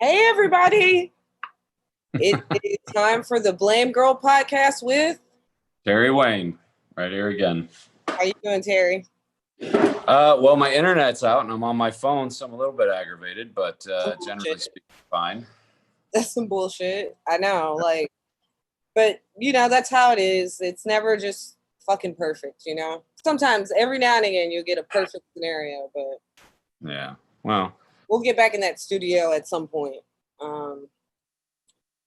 Hey everybody! It is time for the BlameGirl Podcast with Terry Wayne, right here again. How you doing, Terry? Well, my internet's out and I'm on my phone, so I'm a little bit aggravated, but generally speaking, fine. That's some bullshit. I know, but that's how it is. It's never just fucking perfect, Sometimes, every now and again, you'll get a perfect scenario, but yeah, well, we'll get back in that studio at some point.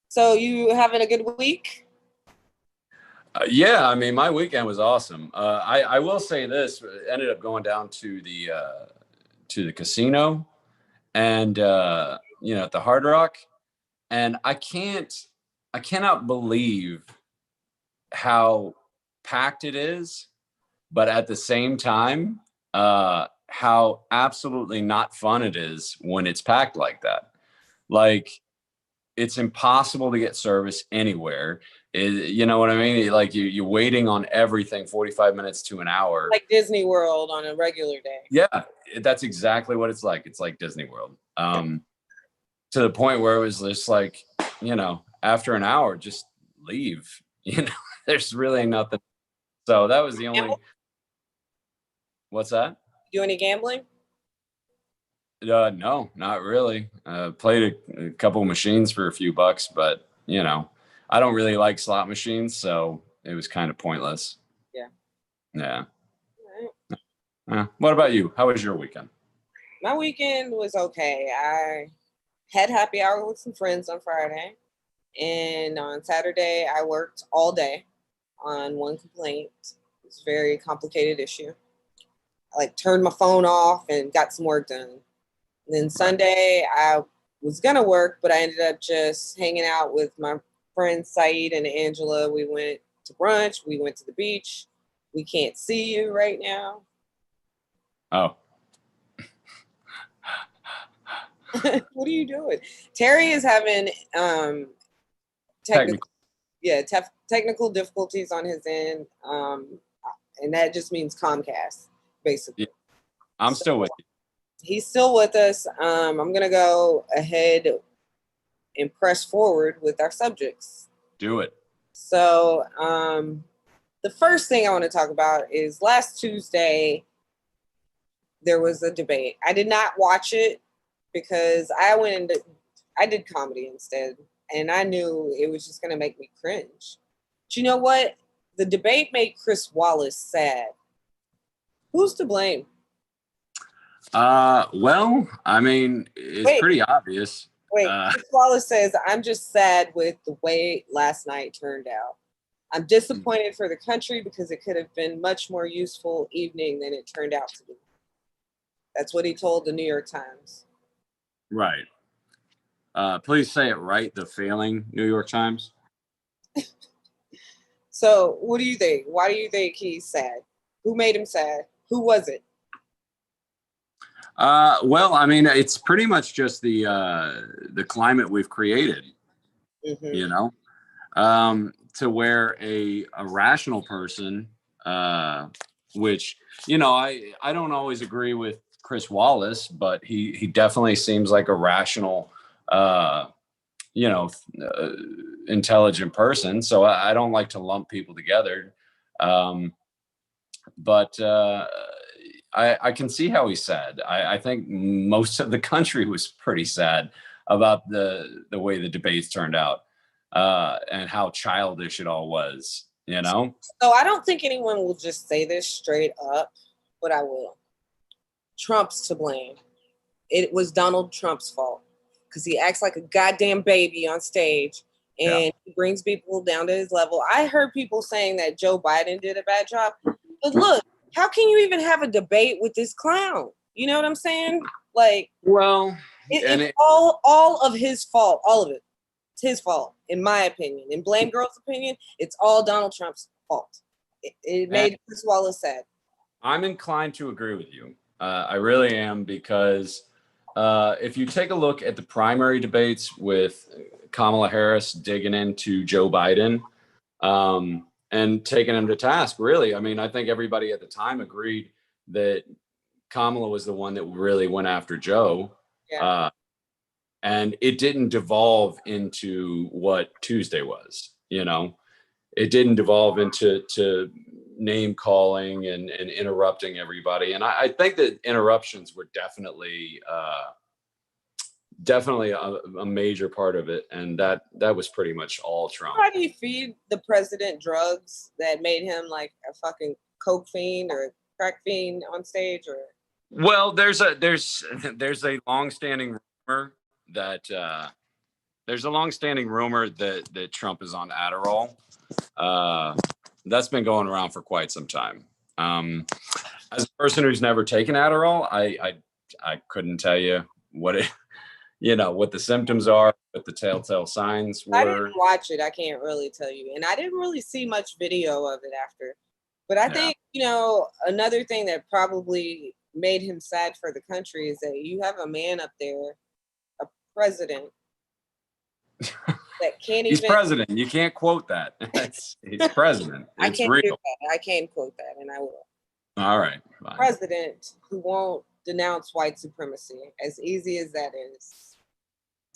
So you having a good week? Yeah, I mean, my weekend was awesome. I will say this: ended up going down to the casino, and at the Hard Rock, and I cannot believe how packed it is, but at the same time, how absolutely not fun it is when it's packed like that. Like, it's impossible to get service anywhere. You know what I mean? Like you're waiting on everything 45 minutes to an hour. Like Disney World on a regular day. Yeah, that's exactly what it's like. It's like Disney World. To the point where it was just like, after an hour, just leave. There's really nothing. So that was the only. What's that? Do any gambling? No, not really. Played a couple machines for a few bucks, but I don't really like slot machines, so it was kind of pointless. Yeah. Yeah. Right. What about you? How was your weekend? My weekend was okay. I had happy hour with some friends on Friday, and on Saturday I worked all day on one complaint. It's a very complicated issue. I turned my phone off and got some work done. And then Sunday, I was going to work, but I ended up just hanging out with my friends, Saeed and Angela. We went to brunch. We went to the beach. We can't see you right now. Oh. What are you doing? Terry is having technical difficulties on his end. And that just means Comcast, basically. Yeah. I'm still with you. He's still with us. I'm going to go ahead and press forward with our subjects. Do it. So the first thing I want to talk about is last Tuesday, there was a debate. I did not watch it because I did comedy instead, and I knew it was just going to make me cringe. But you know what? The debate made Chris Wallace sad. Who's to blame? Well, I mean, it's pretty obvious. Chris Wallace says, I'm just sad with the way last night turned out. I'm disappointed for the country because it could have been much more useful evening than it turned out to be. That's what he told the New York Times. Right. Please say it right, the failing New York Times. So what do you think? Why do you think he's sad? Who made him sad? Who was it? Well, I mean, it's pretty much just the climate we've created, to where a rational person, which, I don't always agree with Chris Wallace, but he definitely seems like a rational, intelligent person. So I don't like to lump people together. But I can see how he's sad. I think most of the country was pretty sad about the way the debates turned out, and how childish it all was, So I don't think anyone will just say this straight up, but I will. Trump's to blame. It was Donald Trump's fault because he acts like a goddamn baby on stage and he brings people down to his level. I heard people saying that Joe Biden did a bad job, but look, how can you even have a debate with this clown? You know what I'm saying? It's all of his fault. All of it. It's his fault, in my opinion. In BlameGirl's opinion, it's all Donald Trump's fault. It made Chris Wallace sad. I'm inclined to agree with you. I really am, because if you take a look at the primary debates with Kamala Harris digging into Joe Biden, and taking him to task, really. I mean, I think everybody at the time agreed that Kamala was the one that really went after Joe. Yeah. and it didn't devolve into what Tuesday was. It didn't devolve into name calling and interrupting everybody. And I think that interruptions were definitely a major part of it, and that was pretty much all Trump. How do you feed the president drugs that made him like a fucking coke fiend or a crack fiend on stage? Or well, there's a long-standing rumor that Trump is on Adderall. That's been going around for quite some time. As a person who's never taken Adderall, I couldn't tell you what it, what the symptoms are, what the telltale signs were. I didn't watch it. I can't really tell you. And I didn't really see much video of it after. But I think, another thing that probably made him sad for the country is that you have a man up there, a president, that can't He's even... president. You can't quote that. He's president. I It's can't real. do that. I can quote that, and I will. All right. Fine. President who won't denounce white supremacy, as easy as that is.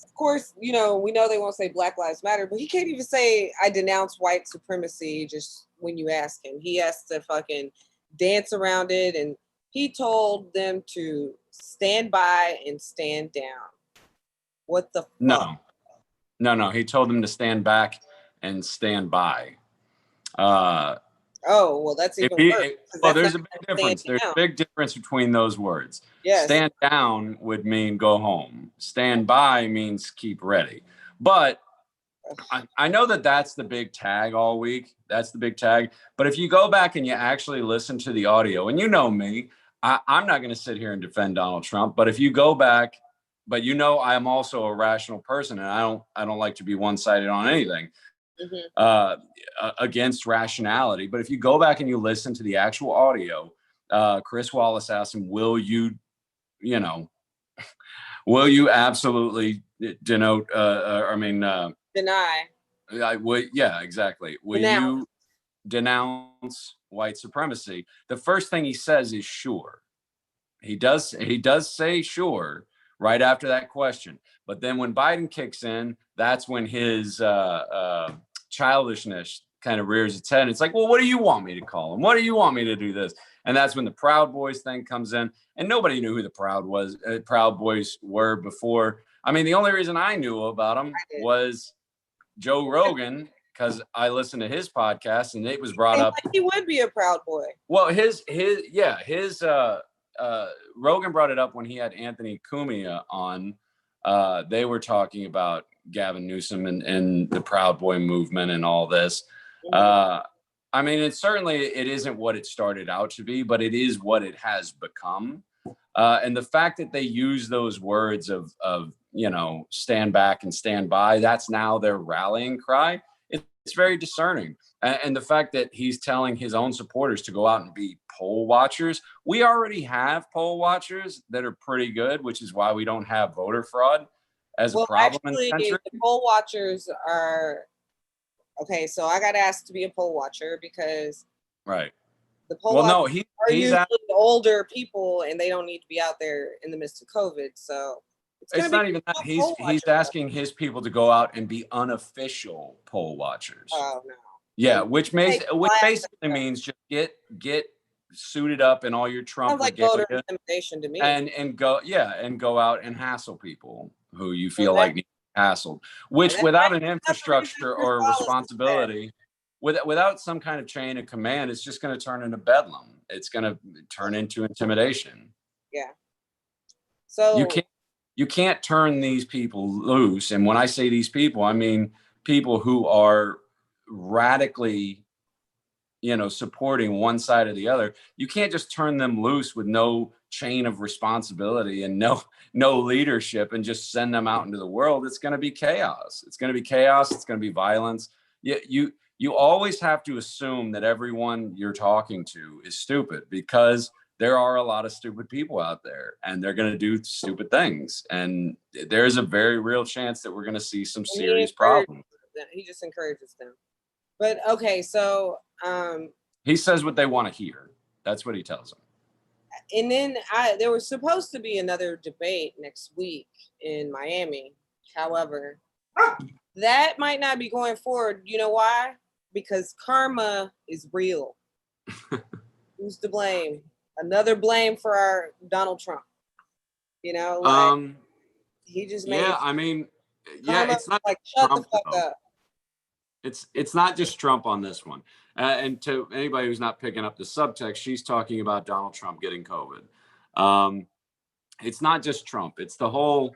Of course, we know they won't say Black Lives Matter, but he can't even say I denounce white supremacy just when you ask him. He has to fucking dance around it, and he told them to stand by and stand down. What the fuck? No. He told them to stand back and stand by. Oh, well, that's even worse. Well, there's a big difference. There's a big difference between those words. Yes. Stand down would mean go home. Stand by means keep ready. But I know that that's the big tag all week. That's the big tag. But if you go back and you actually listen to the audio, and you know me, I'm not going to sit here and defend Donald Trump. But if you go back, but I am also a rational person, and I don't like to be one-sided on anything. Against rationality. But if you go back and you listen to the actual audio, Chris Wallace asked him, will you absolutely denote, deny. Yeah, exactly. Will you denounce white supremacy? The first thing he says is sure. He does say sure right after that question. But then when Biden kicks in, that's when his childishness kind of rears its head. It's like, well, what do you want me to call him? What do you want me to do this? And that's when the Proud Boys thing comes in. And nobody knew who the Proud Boys were before. I mean, the only reason I knew about them was Joe Rogan, because I listened to his podcast and it was brought up. He would be a Proud Boy. Well, Rogan brought it up when he had Anthony Cumia on. They were talking about Gavin Newsom and the Proud Boy movement and all this. I mean, it isn't what it started out to be, but it is what it has become. And the fact that they use those words of stand back and stand by, that's now their rallying cry. It's very discerning. And the fact that he's telling his own supporters to go out and be poll watchers. We already have poll watchers that are pretty good, which is why we don't have voter fraud as a problem in the country. The poll watchers are okay. So I got asked to be a poll watcher because right. The poll watchers are usually older people, and they don't need to be out there in the midst of COVID. So it's not even that. He's asking his people to go out and be unofficial poll watchers. Oh no. Yeah, which basically means just get suited up in all your Trump sounds like voter intimidation to me. And go out and hassle people who you feel like need hassled, which without an infrastructure or responsibility, without some kind of chain of command, it's just going to turn into bedlam. It's going to turn into intimidation. Yeah. So you can't turn these people loose. And when I say these people, I mean people who are radically, supporting one side or the other. You can't just turn them loose with no chain of responsibility and no leadership and just send them out into the world. It's going to be chaos. It's going to be chaos. It's going to be violence. You always have to assume that everyone you're talking to is stupid, because there are a lot of stupid people out there and they're going to do stupid things. And there's a very real chance that we're going to see some serious problems. He just encourages them. But okay, so he says what they want to hear. That's what he tells them. And then there was supposed to be another debate next week in Miami, However, that might not be going forward. You know why? Because karma is real. Who's to blame? Another blame for our Donald Trump. You know, like he just made. Yeah, I mean, karma, it's not like Trump, shut the fuck though. up. It's not just Trump on this one. And to anybody who's not picking up the subtext, she's talking about Donald Trump getting COVID. It's not just Trump. It's the whole,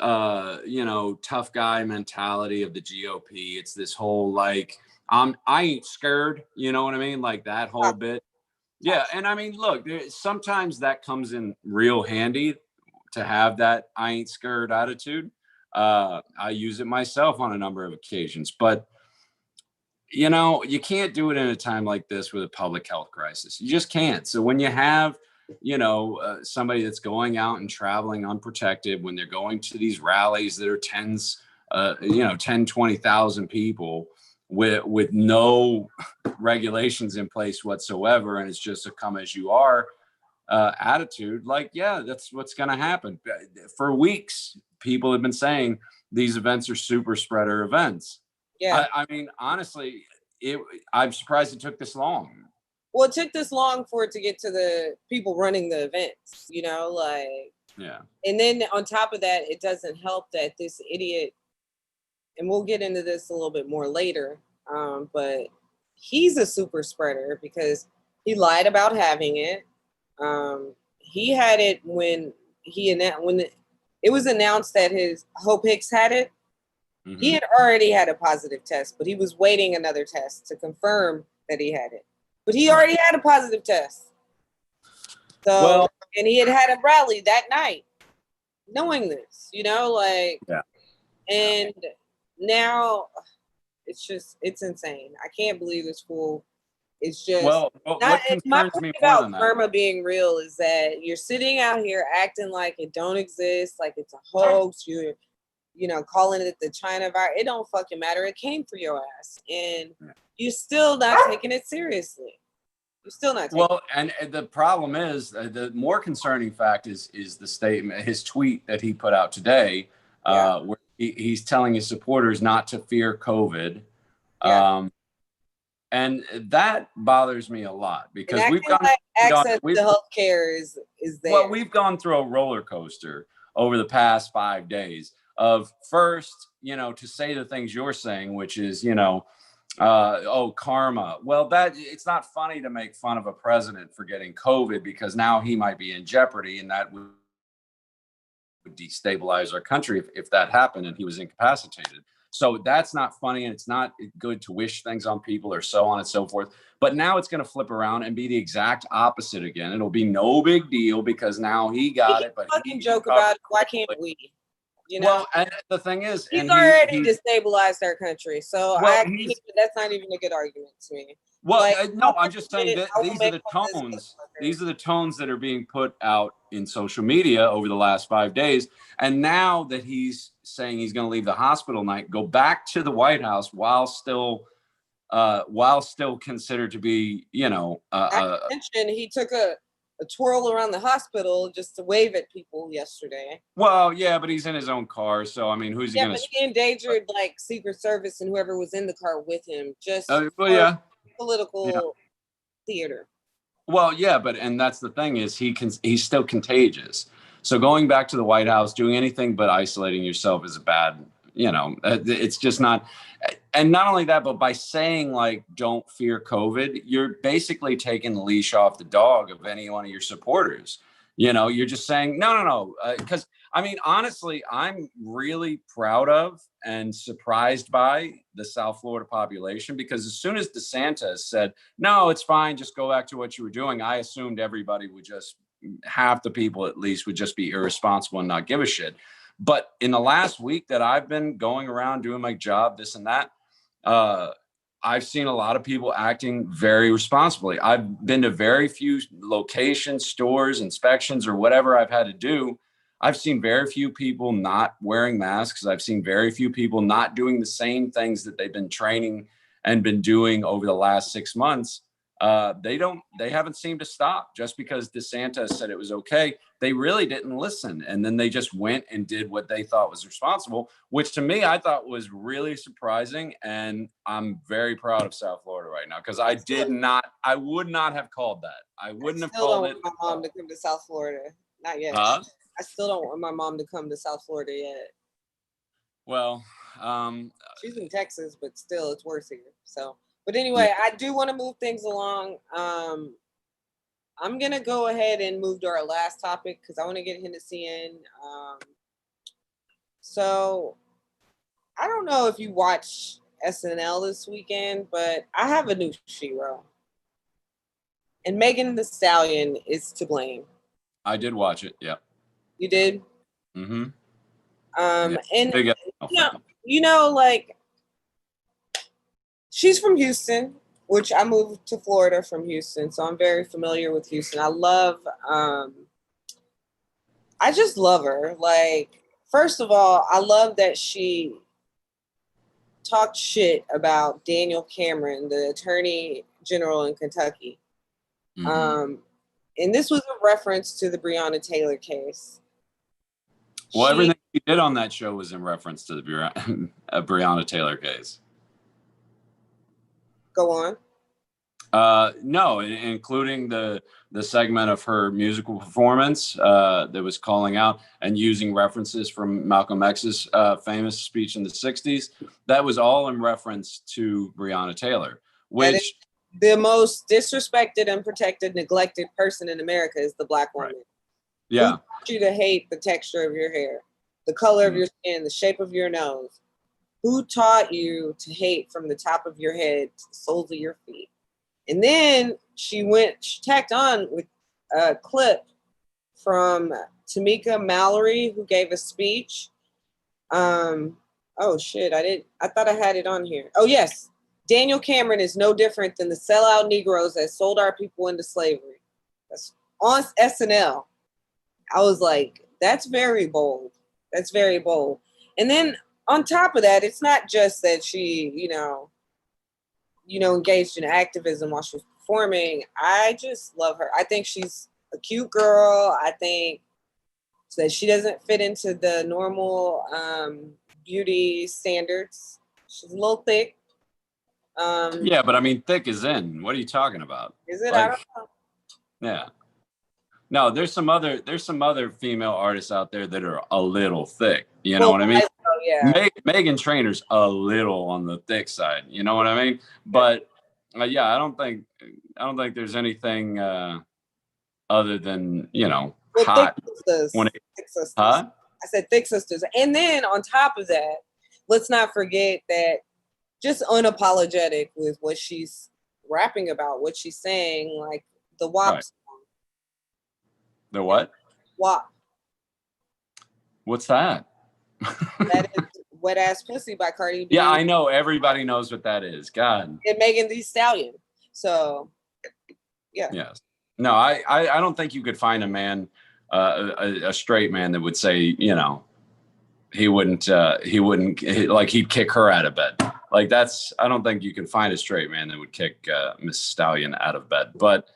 tough guy mentality of the GOP. It's this whole like, I ain't scared. You know what I mean? Like that whole bit. Yeah. And I mean, look, sometimes that comes in real handy to have that I ain't scared attitude. I use it myself on a number of occasions, but you can't do it in a time like this with a public health crisis. You just can't. So when you have, somebody that's going out and traveling unprotected, when they're going to these rallies that are 20,000 people with no regulations in place whatsoever, and it's just a come as you are attitude, like, yeah, that's what's going to happen. For weeks, people have been saying these events are super spreader events. Yeah. I mean, honestly, I'm surprised it took this long. Well, it took this long for it to get to the people running the events, Yeah. And then on top of that, it doesn't help that this idiot, and we'll get into this a little bit more later, but he's a super spreader because he lied about having it. He had it when it was announced that his Hope Hicks had it. Mm-hmm. He had already had a positive test, but he was waiting another test to confirm that he had it. But he already had a positive test. So, and he had a rally that night, knowing this, yeah. And now it's insane. I can't believe this fool. It's just what concerns my me point more about than that. karma being real is that you're sitting out here acting like it don't exist, like it's a hoax. You're calling it the China virus. It don't fucking matter. It came for your ass. And you're still not taking it seriously. You're still not taking it. And the problem is, the more concerning fact is the statement, his tweet that he put out today, where he's telling his supporters not to fear COVID. Yeah. And that bothers me a lot because we've gone access to healthcare is there. Well, we've gone through a roller coaster over the past 5 days of first, to say the things you're saying, which is, karma. Well, it's not funny to make fun of a president for getting COVID because now he might be in jeopardy, and that would destabilize our country if that happened and he was incapacitated. So that's not funny, and it's not good to wish things on people or so on and so forth. But now it's going to flip around and be the exact opposite again. It'll be no big deal because now he got it. But fucking joke about it. Why can't we? Well, and the thing is, he's already destabilized our country. So that's not even a good argument to me. Well, no, I'm just saying that these are the tones. These are the tones that are being put out in social media over the last 5 days. And now that he's saying he's going to leave the hospital night, go back to the White House while still considered to be, he took a twirl around the hospital just to wave at people yesterday. Well, yeah, but he's in his own car, so I mean, who's he going to? Yeah, but he endangered Secret Service and whoever was in the car with him, just political theater. Well, yeah, and that's the thing is he's still contagious. So going back to the White House, doing anything but isolating yourself is a bad. It's just not. And not only that, but by saying don't fear COVID, you're basically taking the leash off the dog of any one of your supporters. You're just saying, no. Because I mean, honestly, I'm really proud of and surprised by the South Florida population, because as soon as DeSantis said, no, it's fine, just go back to what you were doing, I assumed everybody would just, half the people at least would just be irresponsible and not give a shit. But in the last week that I've been going around doing my job, this and that, I've seen a lot of people acting very responsibly. I've been to very few locations, stores, inspections, or whatever I've had to do. I've seen very few people not wearing masks. I've seen very few people not doing the same things that they've been training and been doing over the last 6 months. They haven't seemed to stop. Just because DeSantis said it was okay, they really didn't listen. And then they just went and did what they thought was responsible, which to me, I thought was really surprising. And I'm very proud of South Florida right now, because I would not have called that. I wouldn't have called it. I still don't want my mom to come to South Florida. Not yet. Huh? I still don't want my mom to come to South Florida yet. Well, she's in Texas, but still it's worse here. So, but anyway, I do want to move things along. I'm going to go ahead and move to our last topic because I want to get Hennessy in. So I don't know if you watched SNL this weekend, but I have a new Shiro. And Megan Thee Stallion is to blame. I did watch it. Yeah. You did? Mm-hmm. And you know, like, she's from Houston, which I moved to Florida from Houston, so I'm very familiar with Houston. I just love her. Like, first of all, I love that she talked shit about Daniel Cameron, the Attorney General in Kentucky. Mm-hmm. And this was a reference to the Breonna Taylor case. Well, everything she did on that show was in reference to the Breonna Taylor case. Go on. No, including the segment of her musical performance that was calling out and using references from Malcolm X's famous speech in the 60s. That was all in reference to Breonna Taylor, which the most disrespected, unprotected, neglected person in America is the Black woman. Right. Yeah. Who taught you to hate the texture of your hair, the color of your skin, the shape of your nose? Who taught you to hate from the top of your head to the soles of your feet? And then she tacked on with a clip from Tamika Mallory, who gave a speech. Oh shit, I thought I had it on here. Oh yes. Daniel Cameron is no different than the sellout Negroes that sold our people into slavery. That's on SNL. I was like, that's very bold. That's very bold. And then on top of that, it's not just that she, engaged in activism while she was performing. I just love her. I think she's a cute girl. I think that she doesn't fit into the normal beauty standards. She's a little thick. Yeah, but I mean, thick is in. What are you talking about? Is it? Like, I don't know. Yeah. No, there's some other female artists out there that are a little thick. You know what I mean? Yeah. Meghan Trainor's a little on the thick side. You know what I mean? But yeah, I don't think there's anything other than hot. Thick sisters. Huh? I said thick sisters, and then on top of that, let's not forget that just unapologetic with what she's rapping about, what she's saying, like the WAP song. The what? WAP. What's that? That is Wet Ass Pussy by Cardi B. Yeah, I know. Everybody knows what that is. God. And Megan Thee Stallion. So, yeah. Yes. No, I don't think you could find a man, a straight man that would say, he wouldn't he'd kick her out of bed. Like I don't think you can find a straight man that would kick Miss Stallion out of bed. But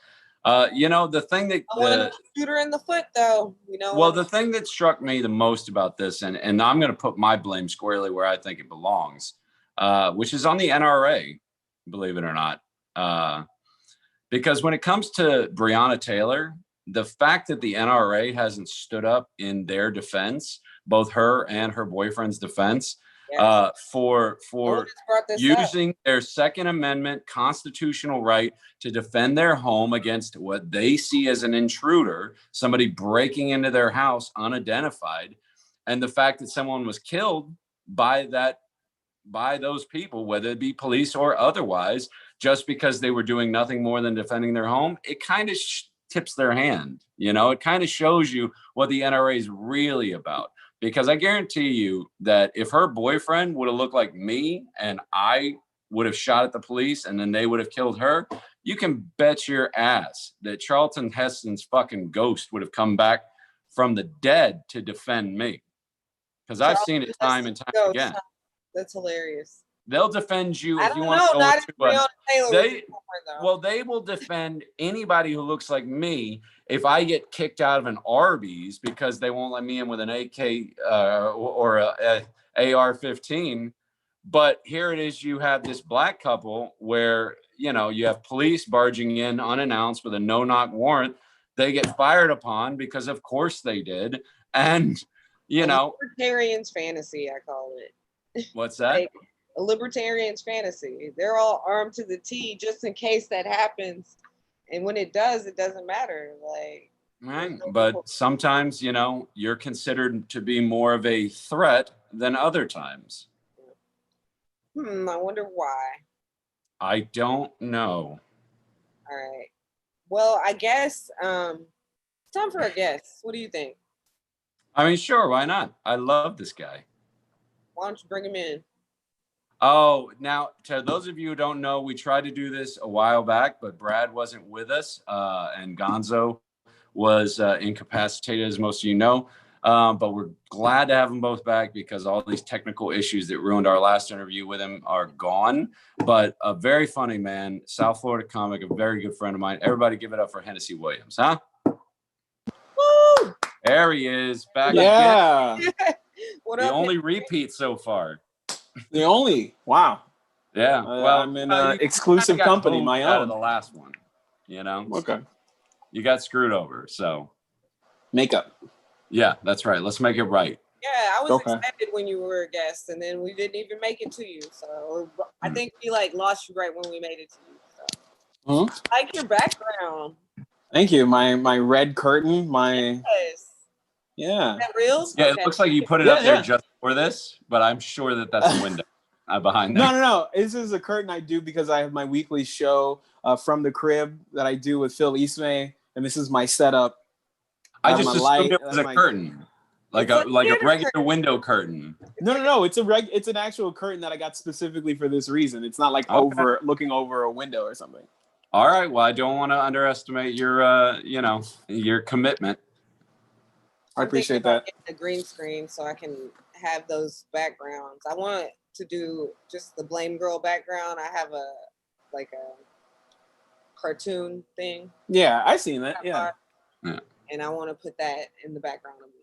the thing that I want to shoot her in the foot, though. Well, the thing that struck me the most about this, and I'm going to put my blame squarely where I think it belongs, which is on the NRA, believe it or not, because when it comes to Breonna Taylor, the fact that the NRA hasn't stood up in their defense, both her and her boyfriend's defense, for using their Second Amendment constitutional right to defend their home against what they see as an intruder, somebody breaking into their house unidentified, and the fact that someone was killed by those people, whether it be police or otherwise, just because they were doing nothing more than defending their home, it kind of tips their hand. It kind of shows you what the NRA is really about. Because I guarantee you that if her boyfriend would have looked like me and I would have shot at the police and then they would have killed her, you can bet your ass that Charlton Heston's fucking ghost would have come back from the dead to defend me. Because I've seen it time and time again. That's hilarious. They'll defend you I if you don't want know. to go Not into if Breonna Taylor was they though. well, they will defend anybody who looks like me if I get kicked out of an Arby's because they won't let me in with an AK or a AR-15. But here it is, you have this black couple where, you know, you have police barging in unannounced with a no-knock warrant. They get fired upon because of course they did. And, you know. Libertarian's fantasy, I call it. What's that? Like, a libertarian's fantasy. They're all armed to the T just in case that happens. And when it does, it doesn't matter. Like, right. But sometimes, you know, you're considered to be more of a threat than other times. I wonder why. I don't know. All right. Well, I guess it's time for a guess. What do you think? I mean, sure, why not? I love this guy. Why don't you bring him in? Oh, now, to those of you who don't know, we tried to do this a while back, but Brad wasn't with us, and Gonzo was incapacitated, as most of you know. But we're glad to have them both back because all these technical issues that ruined our last interview with him are gone. But a very funny man, South Florida comic, a very good friend of mine. Everybody give it up for Hennessy Williams, huh? Woo! There he is, back again. What the up, only repeat so far. The only. Wow. Yeah. Well, I'm in exclusive company, my out own. of the last one, you know. Okay. You got screwed over, so Makeup. yeah, that's right. Let's make it right. Yeah, I was Okay. excited when you were a guest, and then we didn't even make it to you. So I think we like lost you right when we made it to you. So. I like your background. Thank you. My red curtain. My Yes. yeah. Is that real? Yeah, Okay. it looks like you put it up there just for this, but I'm sure that that's a window behind there. No. This is a curtain I do because I have my weekly show from the crib that I do with Phil Eastmay, and this is my setup. I just assumed it was a curtain, like a regular window curtain. No. It's an actual curtain that I got specifically for this reason. It's not like looking over a window or something. All right. Well, I don't want to underestimate your, your commitment. I appreciate that. A green screen so I can have those backgrounds. I want to do just the BlameGirl background. I have a cartoon thing. Yeah, I seen that. Yeah. And I want to put that in the background of me.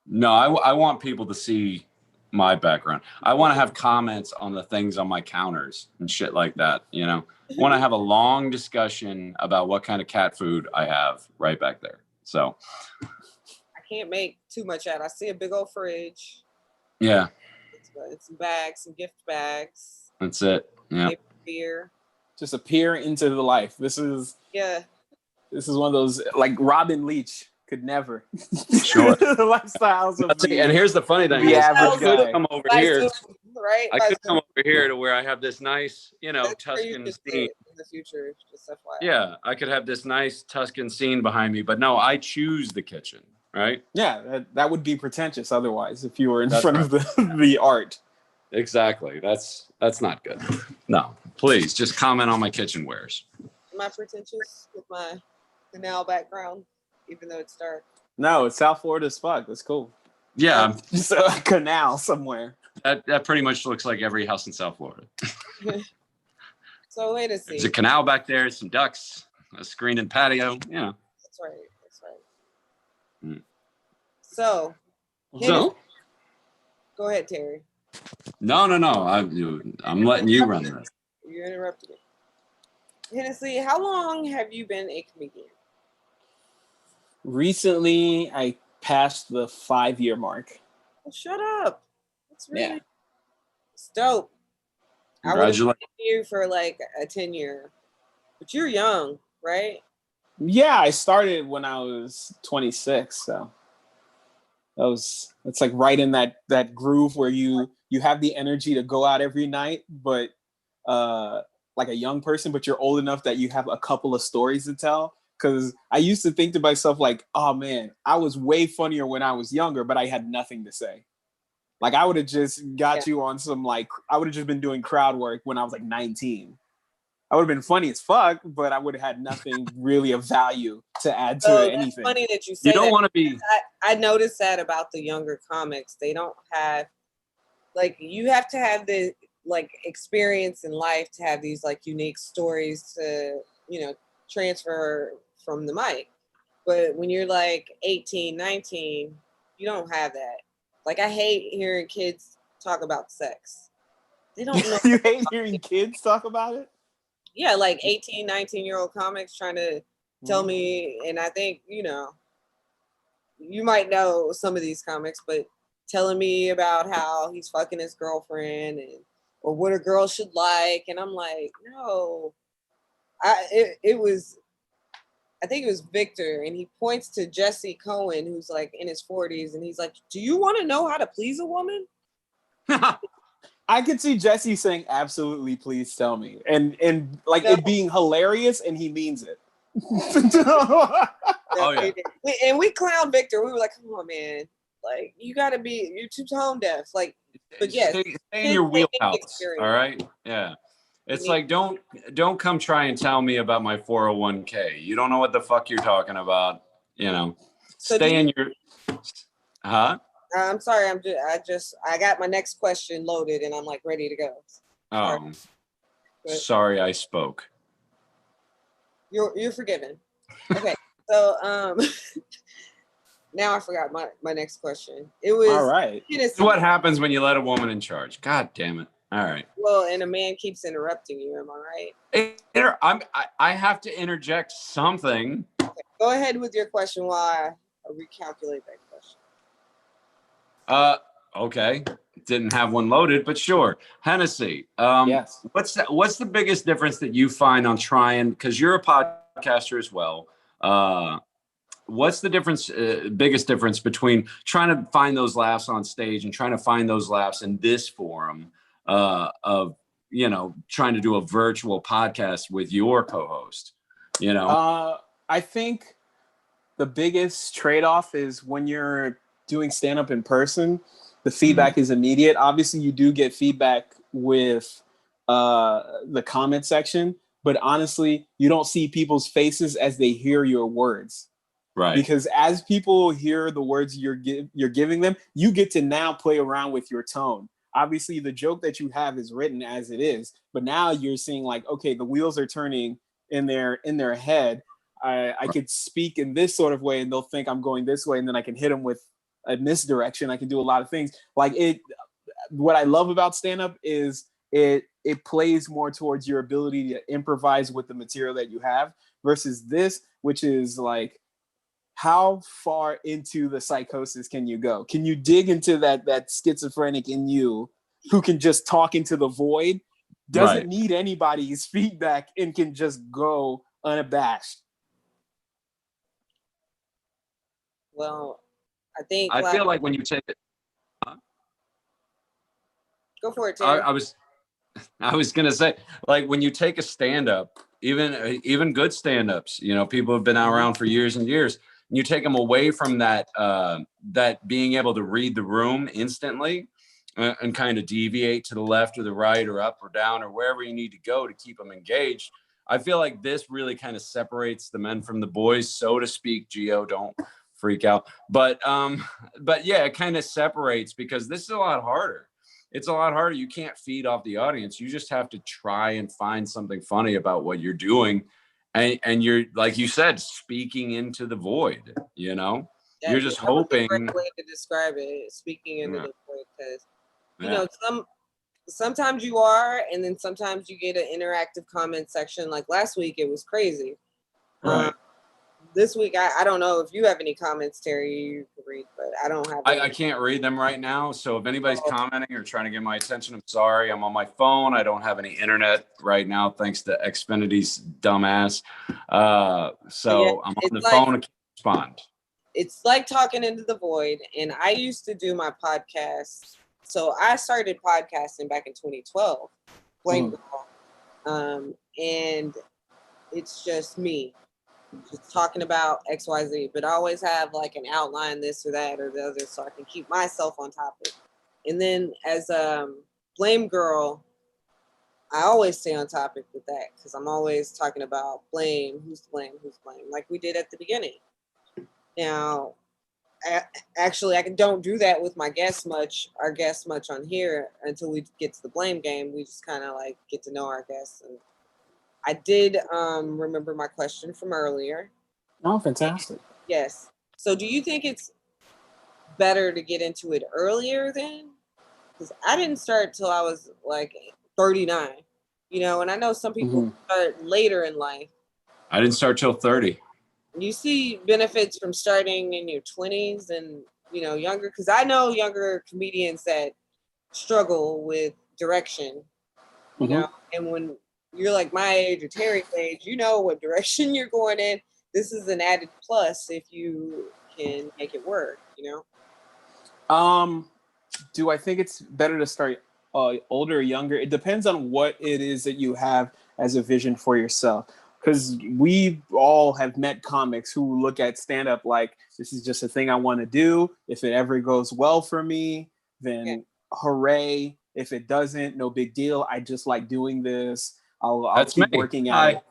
No, I want people to see my background. I want to have comments on the things on my counters and shit like that. You know, I want to have a long discussion about what kind of cat food I have right back there. So I can't make too much out. I see a big old fridge. Yeah. It's some bags, some gift bags. That's it. Yeah. Beer. Just a peer into the life. This is one of those, like Robin Leach could never. Sure. The lifestyles of and here's the funny thing: the average I guy. could come over here, right? I could come over here to where I have this nice, Tuscan scene. In the future, just FYI. Yeah, I could have this nice Tuscan scene behind me, but no, I choose the kitchen, right? Yeah, that would be pretentious otherwise if you were in front of the art. Exactly. That's not good. No, please just comment on my kitchenwares. Am I pretentious with my canal background, even though it's dark? No, it's South Florida as fuck. That's cool. Yeah, just a canal somewhere. That pretty much looks like every house in South Florida. So wait a second. There's a canal back there, some ducks, a screened in patio. Yeah. That's right. So go ahead, Terry. No. I'm letting you run this. You interrupted me. Hennessy, how long have you been a comedian? Recently, I passed the 5-year mark. Well, shut up. That's really it's dope. Congratulations. I would have you for like a 10-year, but you're young, right? Yeah, I started when I was 26, so it's like right in that groove where you have the energy to go out every night, but like a young person, but you're old enough that you have a couple of stories to tell. Because I used to think to myself like, oh man, I was way funnier when I was younger, but I had nothing to say. Like I would have just got you on some I would have just been doing crowd work when I was like 19. I would have been funny as fuck, but I would have had nothing really of value to add to anything. It's funny that you say you don't want to be. I noticed that about the younger comics. They don't have you have to have like experience in life to have these like unique stories to, transfer from the mic. But when you're like 18, 19, you don't have that. Like I hate hearing kids talk about sex. They don't know. You hate hearing kids talk about it? Yeah, like 18, 19-year-old comics trying to tell me, and I think, you might know some of these comics, but telling me about how he's fucking his girlfriend or what a girl should like. And I'm like, no. I think it was Victor, and he points to Jesse Cohen, who's like in his 40s, and he's like, do you want to know how to please a woman? I could see Jesse saying, absolutely, please tell me. And like it being hilarious, and he means it. Oh, yeah. And we clowned Victor. We were like, come on, man. Like, you're too tone deaf. Like, but yes. Stay in your wheelhouse, all right? Yeah. It's like, don't come try and tell me about my 401k. You don't know what the fuck you're talking about, So stay in your... Huh? I'm sorry. I got my next question loaded and I'm like ready to go. Oh, sorry I spoke. You're forgiven. Okay. So, now I forgot my next question. It was all right. What happens when you let a woman in charge? God damn it. All right. Well, and a man keeps interrupting you. Am I right? I have to interject something. Okay. Go ahead with your question while I recalculate that question. Okay. Didn't have one loaded, but sure. Hennessy. Yes. What's the biggest difference that you find on trying, because you're a podcaster as well. What's the biggest difference between trying to find those laughs on stage and trying to find those laughs in this forum of, trying to do a virtual podcast with your co-host, I think the biggest trade-off is when you're doing stand-up in person, the feedback is immediate. Obviously, you do get feedback with the comment section, but honestly, you don't see people's faces as they hear your words. Right. Because as people hear the words you're giving them, you get to now play around with your tone. Obviously, the joke that you have is written as it is, but now you're seeing like, okay, the wheels are turning in their head. I could speak in this sort of way, and they'll think I'm going this way, and then I can hit them with a misdirection. I can do a lot of things. Like it. What I love about stand-up is it plays more towards your ability to improvise with the material that you have versus this, which is like, how far into the psychosis can you go? Can you dig into that schizophrenic in you who can just talk into the void, doesn't need anybody's feedback, and can just go unabashed? Well, I feel like when you take it. Go for it, Terry. I was gonna say, like, when you take a stand-up, even good stand-ups, people have been around for years and years. You take them away from that being able to read the room instantly and kind of deviate to the left or the right or up or down or wherever you need to go to keep them engaged. I feel like this really kind of separates the men from the boys, so to speak. Gio, don't freak out. But yeah, it kind of separates because this is a lot harder. It's a lot harder. You can't feed off the audience. You just have to try and find something funny about what you're doing. And you're, like you said, speaking into the void, you're just hoping. That's a great way to describe it, speaking into the void, because, sometimes you are, and then sometimes you get an interactive comment section. Like last week, it was crazy. Right. This week, I don't know if you have any comments, Terry, you can read, but I don't have I can't read them right now. So if anybody's commenting or trying to get my attention, I'm sorry. I'm on my phone. I don't have any internet right now, thanks to Xfinity's dumbass. So I'm on the phone and respond. It's like talking into the void. And I used to do my podcast. So I started podcasting back in 2012, BlameGirl. And it's just me. Just talking about XYZ, but I always have like an outline, this or that or the other, so I can keep myself on topic. And then as Blame Girl, I always stay on topic with that because I'm always talking about blame, who's to blame, like we did at the beginning. Now, actually, I don't do that with my guests much, our guests much on here until we get to the blame game. We just kind of like get to know our guests. And I did remember my question from earlier. Oh, fantastic. Yes. So do you think it's better to get into it earlier then? Because I didn't start till I was like 39, you know, and I know some people start later in life. I didn't start till 30. You see benefits from starting in your 20s and, you know, younger, because I know younger comedians that struggle with direction, you know, and when you're like my age or Terry's age, you know what direction you're going in. This is an added plus if you can make it work, you know? Do I think it's better to start older or younger? It depends on what it is that you have as a vision for yourself. Because we all have met comics who look at stand-up like, this is just a thing I want to do. If it ever goes well for me, then hooray. If it doesn't, no big deal. I just like doing this. I'll keep working at it.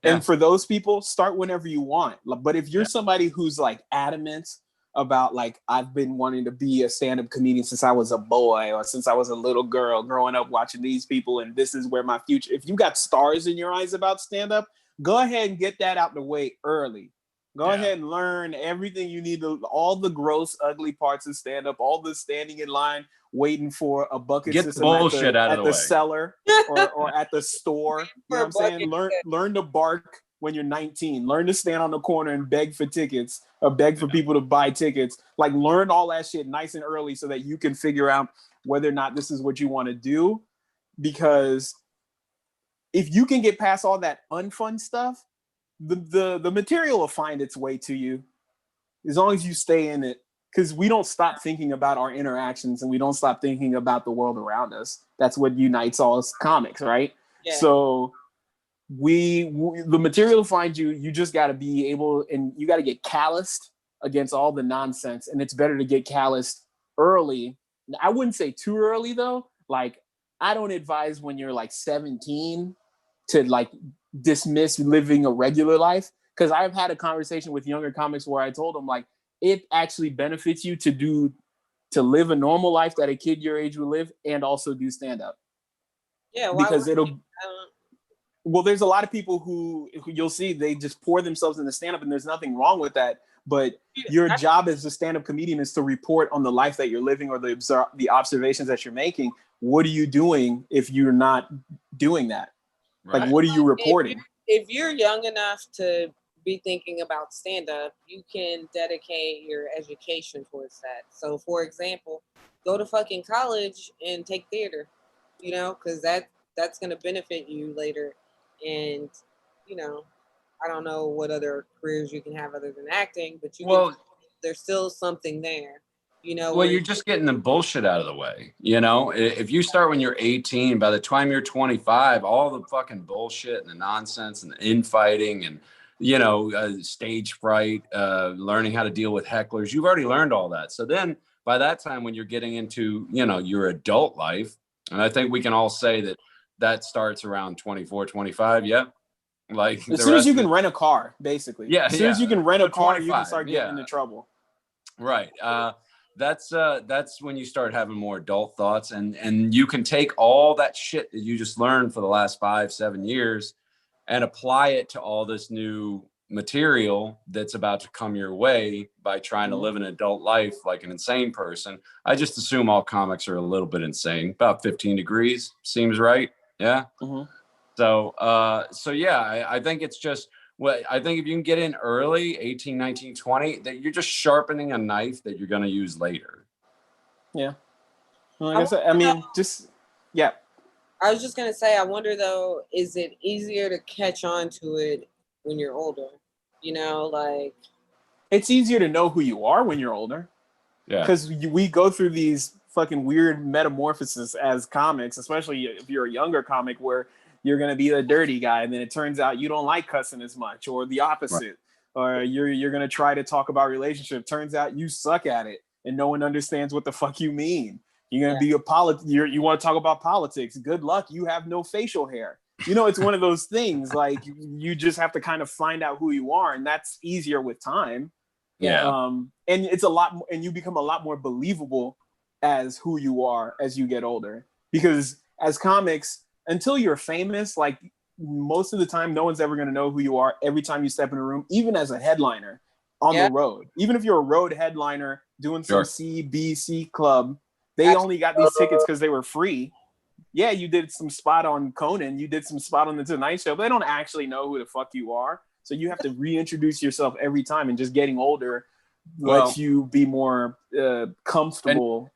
Yeah. And for those people, start whenever you want. But if you're somebody who's like adamant about like, I've been wanting to be a stand-up comedian since I was a boy or since I was a little girl growing up watching these people, and this is where my future, if you got stars in your eyes about stand-up, go ahead and get that out the way early. Go ahead and learn everything you need to, all the gross, ugly parts of stand-up, all the standing in line, waiting for a bucket get system the bullshit at out of the way. cellar or at the store. You know what I'm saying? Learn to bark when you're 19. Learn to stand on the corner and beg for tickets or beg for people to buy tickets. Like, learn all that shit nice and early so that you can figure out whether or not this is what you want to do. Because if you can get past all that unfun stuff, the material will find its way to you as long as you stay in it. Because we don't stop thinking about our interactions and we don't stop thinking about the world around us. That's what unites all us comics, right? Yeah. So the material will find you. You just got to be able, and you got to get calloused against all the nonsense. And it's better to get calloused early. I wouldn't say too early though. Like, I don't advise when you're like 17 to like dismiss living a regular life. Because I've had a conversation with younger comics where I told them like, it actually benefits you to live a normal life that a kid your age would live and also do stand up. Yeah, because well, there's a lot of people who you'll see, they just pour themselves into stand up, and there's nothing wrong with that. But your job as a stand up comedian is to report on the life that you're living or the observations that you're making. What are you doing if you're not doing that? Right. Like, what are you reporting? If you're young enough to be thinking about stand-up, you can dedicate your education towards that. So, for example, go to fucking college and take theater, you know, because that's going to benefit you later. And, you know, I don't know what other careers you can have other than acting, but there's still something there, you know. Well, you're just getting the bullshit out of the way, you know. If you start when you're 18, by the time you're 25, all the fucking bullshit and the nonsense and the infighting and, you know, stage fright, learning how to deal with hecklers, you've already learned all that. So then by that time, when you're getting into, you know, your adult life, and I think we can all say that starts around 24, 25. Yeah. Like as soon as you can rent a car, basically. Yeah. As soon as you can rent a car, you can start getting into trouble. Right. That's when you start having more adult thoughts, and you can take all that shit that you just learned for the last 5-7 years and apply it to all this new material that's about to come your way by trying to live an adult life like an insane person. I just assume all comics are a little bit insane. About 15 degrees seems right. Yeah. Mm-hmm. So yeah, I think it's just, I think if you can get in early, 18, 19, 20, that you're just sharpening a knife that you're going to use later. Yeah. Well, I guess, I mean, just, yeah. I was just going to say, I wonder though, is it easier to catch on to it when you're older? You know, like. It's easier to know who you are when you're older. Yeah. Because we go through these fucking weird metamorphoses as comics, especially if you're a younger comic where you're going to be the dirty guy, and then it turns out you don't like cussing as much, or the opposite. Right. Or you're going to try to talk about relationship. Turns out you suck at it and no one understands what the fuck you mean. You're going to be you want to talk about politics. Good luck. You have no facial hair. You know, it's one of those things, like, you just have to kind of find out who you are, and that's easier with time. Yeah. And it's a lot and you become a lot more believable as who you are as you get older, because as comics, until you're famous, like most of the time no one's ever going to know who you are every time you step in a room, even as a headliner on the road. Even if you're a road headliner doing some C, B, C club, they only got these tickets because they were free. Yeah, you did some spot on Conan, you did some spot on the Tonight Show, but they don't actually know who the fuck you are. So you have to reintroduce yourself every time, and just getting older lets you be more comfortable.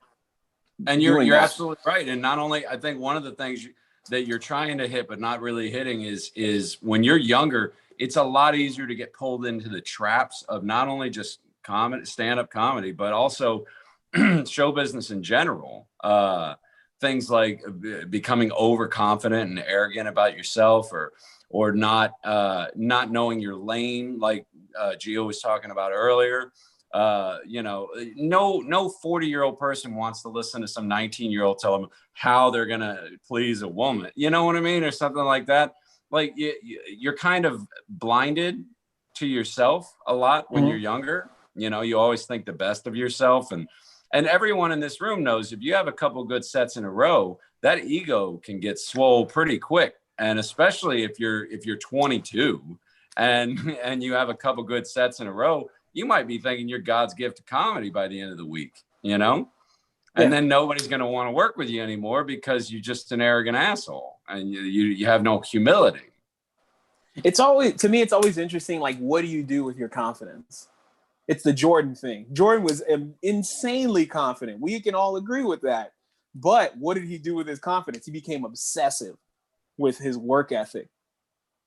And you're absolutely right. And not only, I think one of the things that you're trying to hit but not really hitting is when you're younger, it's a lot easier to get pulled into the traps of not only just stand-up comedy, but also show business in general. Things like becoming overconfident and arrogant about yourself, or not knowing your lane, like Gio was talking about earlier. No 40-year-old person wants to listen to some 19-year-old tell them how they're gonna please a woman. You know what I mean? Or something like that. Like you're kind of blinded to yourself a lot when you're younger. You always think the best of yourself, and everyone in this room knows if you have a couple good sets in a row, that ego can get swole pretty quick. And especially if you're 22 and you have a couple good sets in a row, you might be thinking you're God's gift to comedy by the end of the week, And then nobody's going to want to work with you anymore because you're just an arrogant asshole and you have no humility. To me, it's always interesting. Like, what do you do with your confidence? It's the Jordan thing. Jordan was insanely confident. We can all agree with that. But what did he do with his confidence? He became obsessive with his work ethic.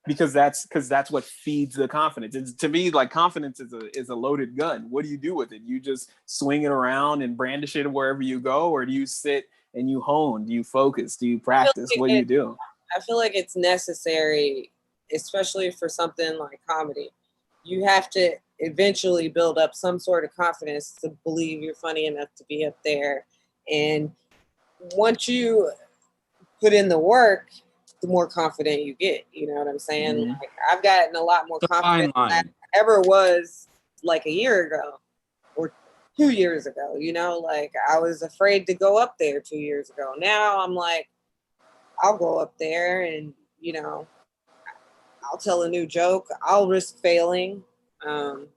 Because that's what feeds the confidence. To me, like, confidence is a loaded gun. What do you do with it? You just swing it around and brandish it wherever you go, or do you sit and you hone? Do you focus? Do you practice? What do you do? I feel like it's necessary, especially for something like comedy. You have to eventually build up some sort of confidence to believe you're funny enough to be up there. And once you put in the work, the more confident you get. You know what I'm saying? Mm-hmm. Like, I've gotten a lot more confident than I ever was like a year ago or 2 years ago. Like, I was afraid to go up there 2 years ago. Now I'm like, I'll go up there and, I'll tell a new joke. I'll risk failing. Well,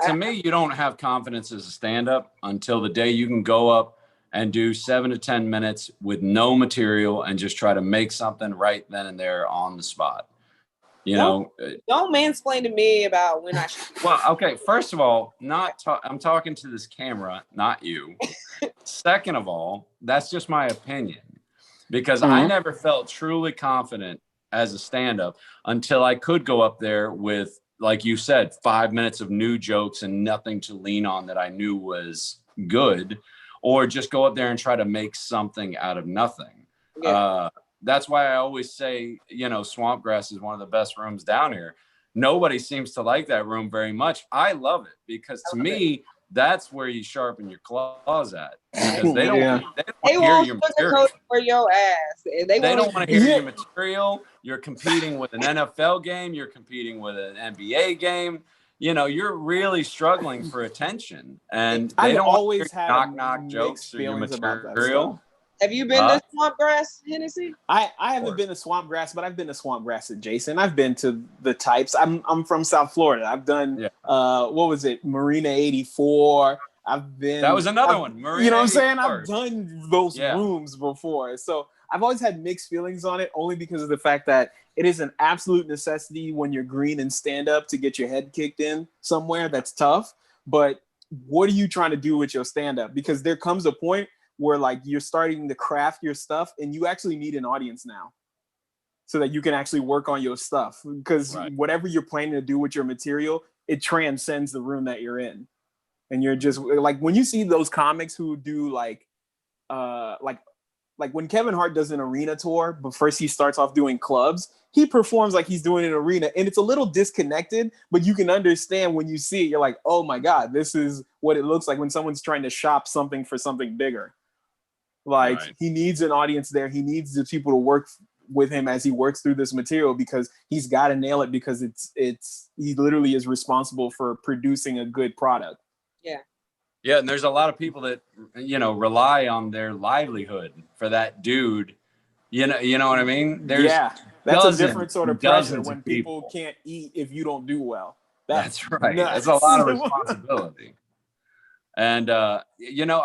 to me, you don't have confidence as a stand-up until the day you can go up and do 7 to 10 minutes with no material and just try to make something right then and there on the spot. Don't mansplain to me about when I should. Well, okay. First of all, I'm talking to this camera, not you. Second of all, that's just my opinion, because I never felt truly confident as a stand-up until I could go up there with, like you said, 5 minutes of new jokes and nothing to lean on that I knew was good. Or just go up there and try to make something out of nothing. Yeah. That's why I always say, Swamp Grass is one of the best rooms down here. Nobody seems to like that room very much. I love it because to me, that's where you sharpen your claws at. Because they don't want to hear your material. For your ass. They don't want to hear your material. You're competing with an NFL game. You're competing with an NBA game. You're really struggling for attention, and they don't always have knock jokes or your material. Have you been to Swamp Grass, Hennessy? I haven't been to Swamp Grass, but I've been to Swamp Grass adjacent. I've been to the types. I'm from South Florida. I've done what was it, Marina 84. That was another one. Marina, you know what I'm saying? I've done those rooms before, so I've always had mixed feelings on it, only because of the fact that it is an absolute necessity when you're green and stand up to get your head kicked in somewhere. That's tough. But what are you trying to do with your stand up? Because there comes a point where, like, you're starting to craft your stuff and you actually need an audience now so that you can actually work on your stuff. Because whatever you're planning to do with your material, it transcends the room that you're in. And you're just like, when you see those comics who do like when Kevin Hart does an arena tour, but first he starts off doing clubs, he performs like he's doing an arena, and it's a little disconnected, but you can understand when you see it, you're like, oh my God, this is what it looks like when someone's trying to shop something for something bigger. Like, he needs an audience there. He needs the people to work with him as he works through this material, because he's got to nail it, because he literally is responsible for producing a good product. Yeah. Yeah, and there's a lot of people that, you know, rely on their livelihood for that dude. You know what I mean? There's that's a different sort of pressure when of people can't eat if you don't do well. That's right. Nuts. That's a lot of responsibility. And you know,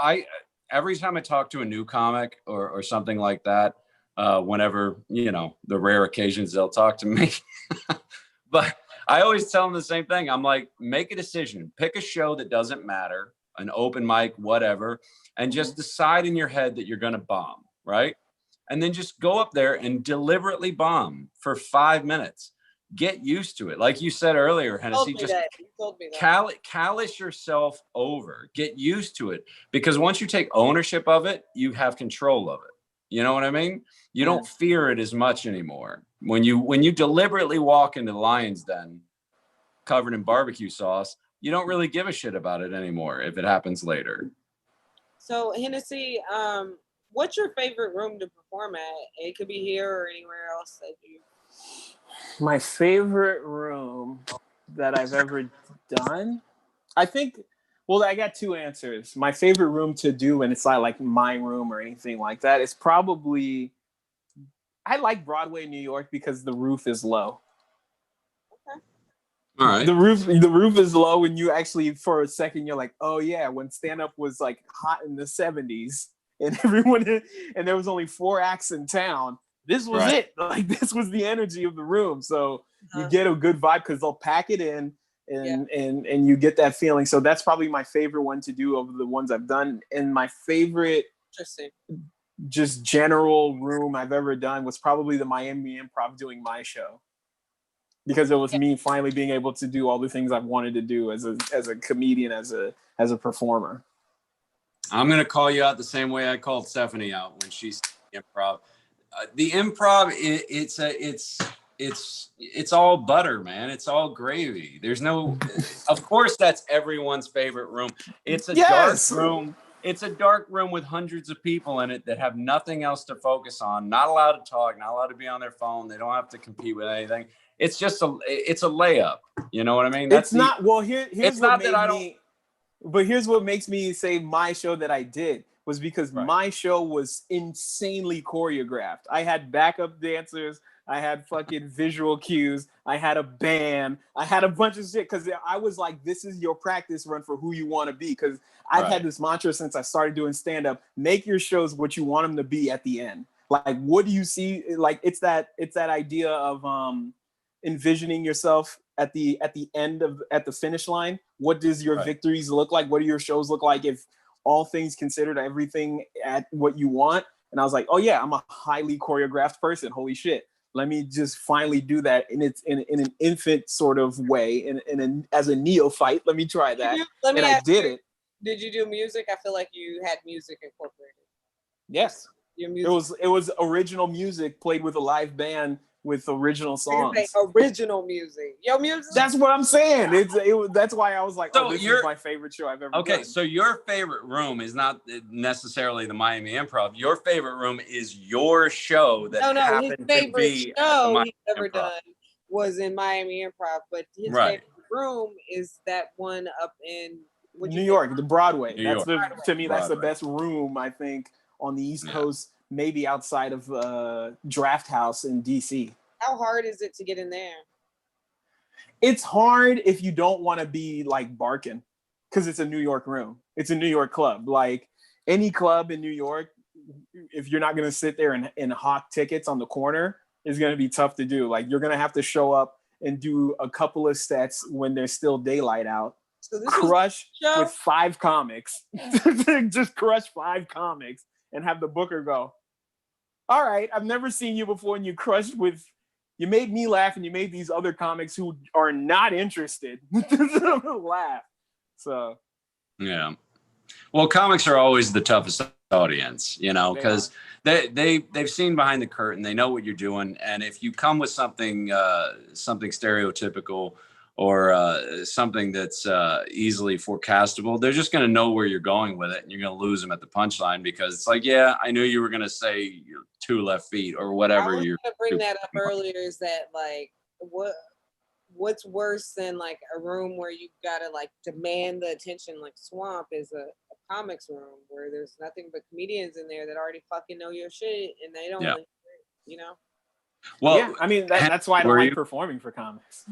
every time I talk to a new comic or something like that, whenever, you know, the rare occasions they'll talk to me, but I always tell them the same thing. I'm like, make a decision, pick a show that doesn't matter, an open mic, whatever, and just decide in your head that you're going to bomb, right? And then just go up there and deliberately bomb for 5 minutes. Get used to it. Like you said earlier, Hennessy, just callous yourself over. Get used to it. Because once you take ownership of it, you have control of it. You know what I mean? You don't fear it as much anymore. When you deliberately walk into the Lion's Den covered in barbecue sauce, you don't really give a shit about it anymore if it happens later. So Hennessy, what's your favorite room to perform at? It could be here or anywhere else that you... My favorite room that I've ever done, I think, well, I got two answers. My favorite room to do, and it's not like my room or anything like that, is probably, I like Broadway, New York, because the roof is low. Okay. All right. The roof is low, and you actually, for a second, you're like, oh yeah, when stand-up was like hot in the 70s, and and there was only 4 acts in town. This was it. Like, this was the energy of the room. So you get a good vibe because they'll pack it in and you get that feeling. So that's probably my favorite one to do of the ones I've done. And my favorite just general room I've ever done was probably the Miami Improv doing my show. Because it was me finally being able to do all the things I've wanted to do as a comedian, as a performer. I'm going to call you out the same way I called Stephanie out when she's improv. The improv, it's all butter, man. It's all gravy. There's no, of course, that's everyone's favorite room. It's a dark room. It's a dark room with hundreds of people in it that have nothing else to focus on. Not allowed to talk. Not allowed to be on their phone. They don't have to compete with anything. It's just it's a layup. You know what I mean? Here's what makes me say my show that I did was because my show was insanely choreographed. I had backup dancers. I had fucking visual cues. I had a band. I had a bunch of shit because I was like, this is your practice run for who you want to be. Because I've had this mantra since I started doing stand-up. Make your shows what you want them to be at the end. Like, what do you see? Like, it's that idea of envisioning yourself at the end at the finish line. What does your victories look like? What do your shows look like if all things considered, everything at what you want? And I was like, oh yeah, I'm a highly choreographed person. Holy shit. Let me just finally do that in an infant sort of way, as a neophyte. Let me try that. I did it. Did you do music? I feel like you had music incorporated. Yes. Your music. It was original music played with a live band with original songs. Original music. Your music. That's what I'm saying. That's why I was like, this is my favorite show I've ever done. Okay, so your favorite room is not necessarily the Miami Improv. Your favorite room is your show that happened his favorite to be show he's ever done was in Miami Improv, but his favorite room is that one up in New York, the Broadway. To me, that's the best room, I think, on the East Coast. Maybe outside of Draft House in DC. How hard is it to get in there? It's hard if you don't want to be like barking, because it's a New York room. It's a New York club. Like any club in New York, if you're not going to sit there and hawk tickets on the corner, it's going to be tough to do. Like, you're going to have to show up and do a couple of sets when there's still daylight out. So crush with 5 comics. Just crush 5 comics and have the booker go, all right, I've never seen you before, and you crushed you made me laugh, and you made these other comics who are not interested laugh. So, yeah. Well, comics are always the toughest audience, because they've seen behind the curtain, they know what you're doing, and if you come with something stereotypical something that's easily forecastable, they're just going to know where you're going with it, and you're going to lose them at the punchline because it's like, yeah, I knew you were going to say 2 left feet or whatever. I was going to bring that up earlier. Is that like what's worse than like a room where you gotta like demand the attention like Swamp is a comics room where there's nothing but comedians in there that already fucking know your shit and they don't want to hear it, Well, yeah, I mean that's why I don't like performing for comics.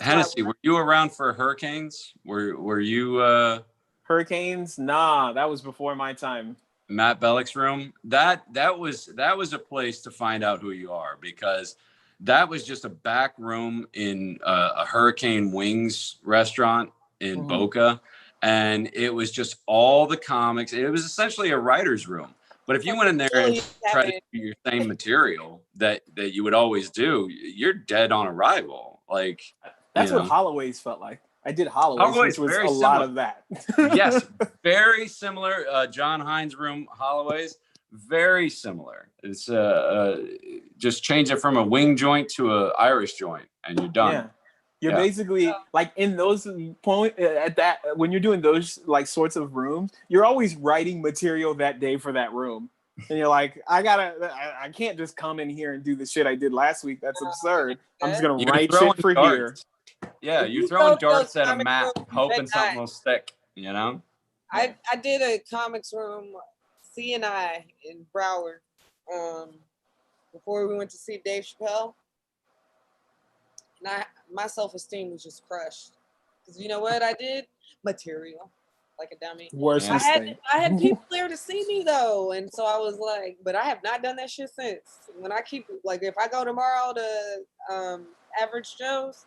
Hennessy, were you around for Hurricanes? Were you Hurricanes? Nah, that was before my time. Matt Bellick's room. That was a place to find out who you are, because that was just a back room in a Hurricane Wings restaurant in Boca. And it was just all the comics. It was essentially a writer's room. But if you went in there and tried to do your same material that you would always do, you're dead on arrival. Like that's what Holloway's felt like. I did Holloway's, which was a lot of that. Yes, very similar. John Hines' room, Holloway's. Very similar. It's just change it from a wing joint to a Irish joint, and you're done. Yeah. You're basically like in those point at that when you're doing those like sorts of rooms, you're always writing material that day for that room, and you're like, I can't just come in here and do the shit I did last week. That's absurd. I'm just gonna write shit for darts. Here. Yeah, you're throwing darts at a map, hoping something will stick. I did a comics room. C&I in Broward before we went to see Dave Chappelle, and my self-esteem was just crushed because you know what I did? Material, like a dummy. Worst I had people there to see me though, and so I was like, but I have not done that shit since. When I keep like, if I go tomorrow to Average Joe's,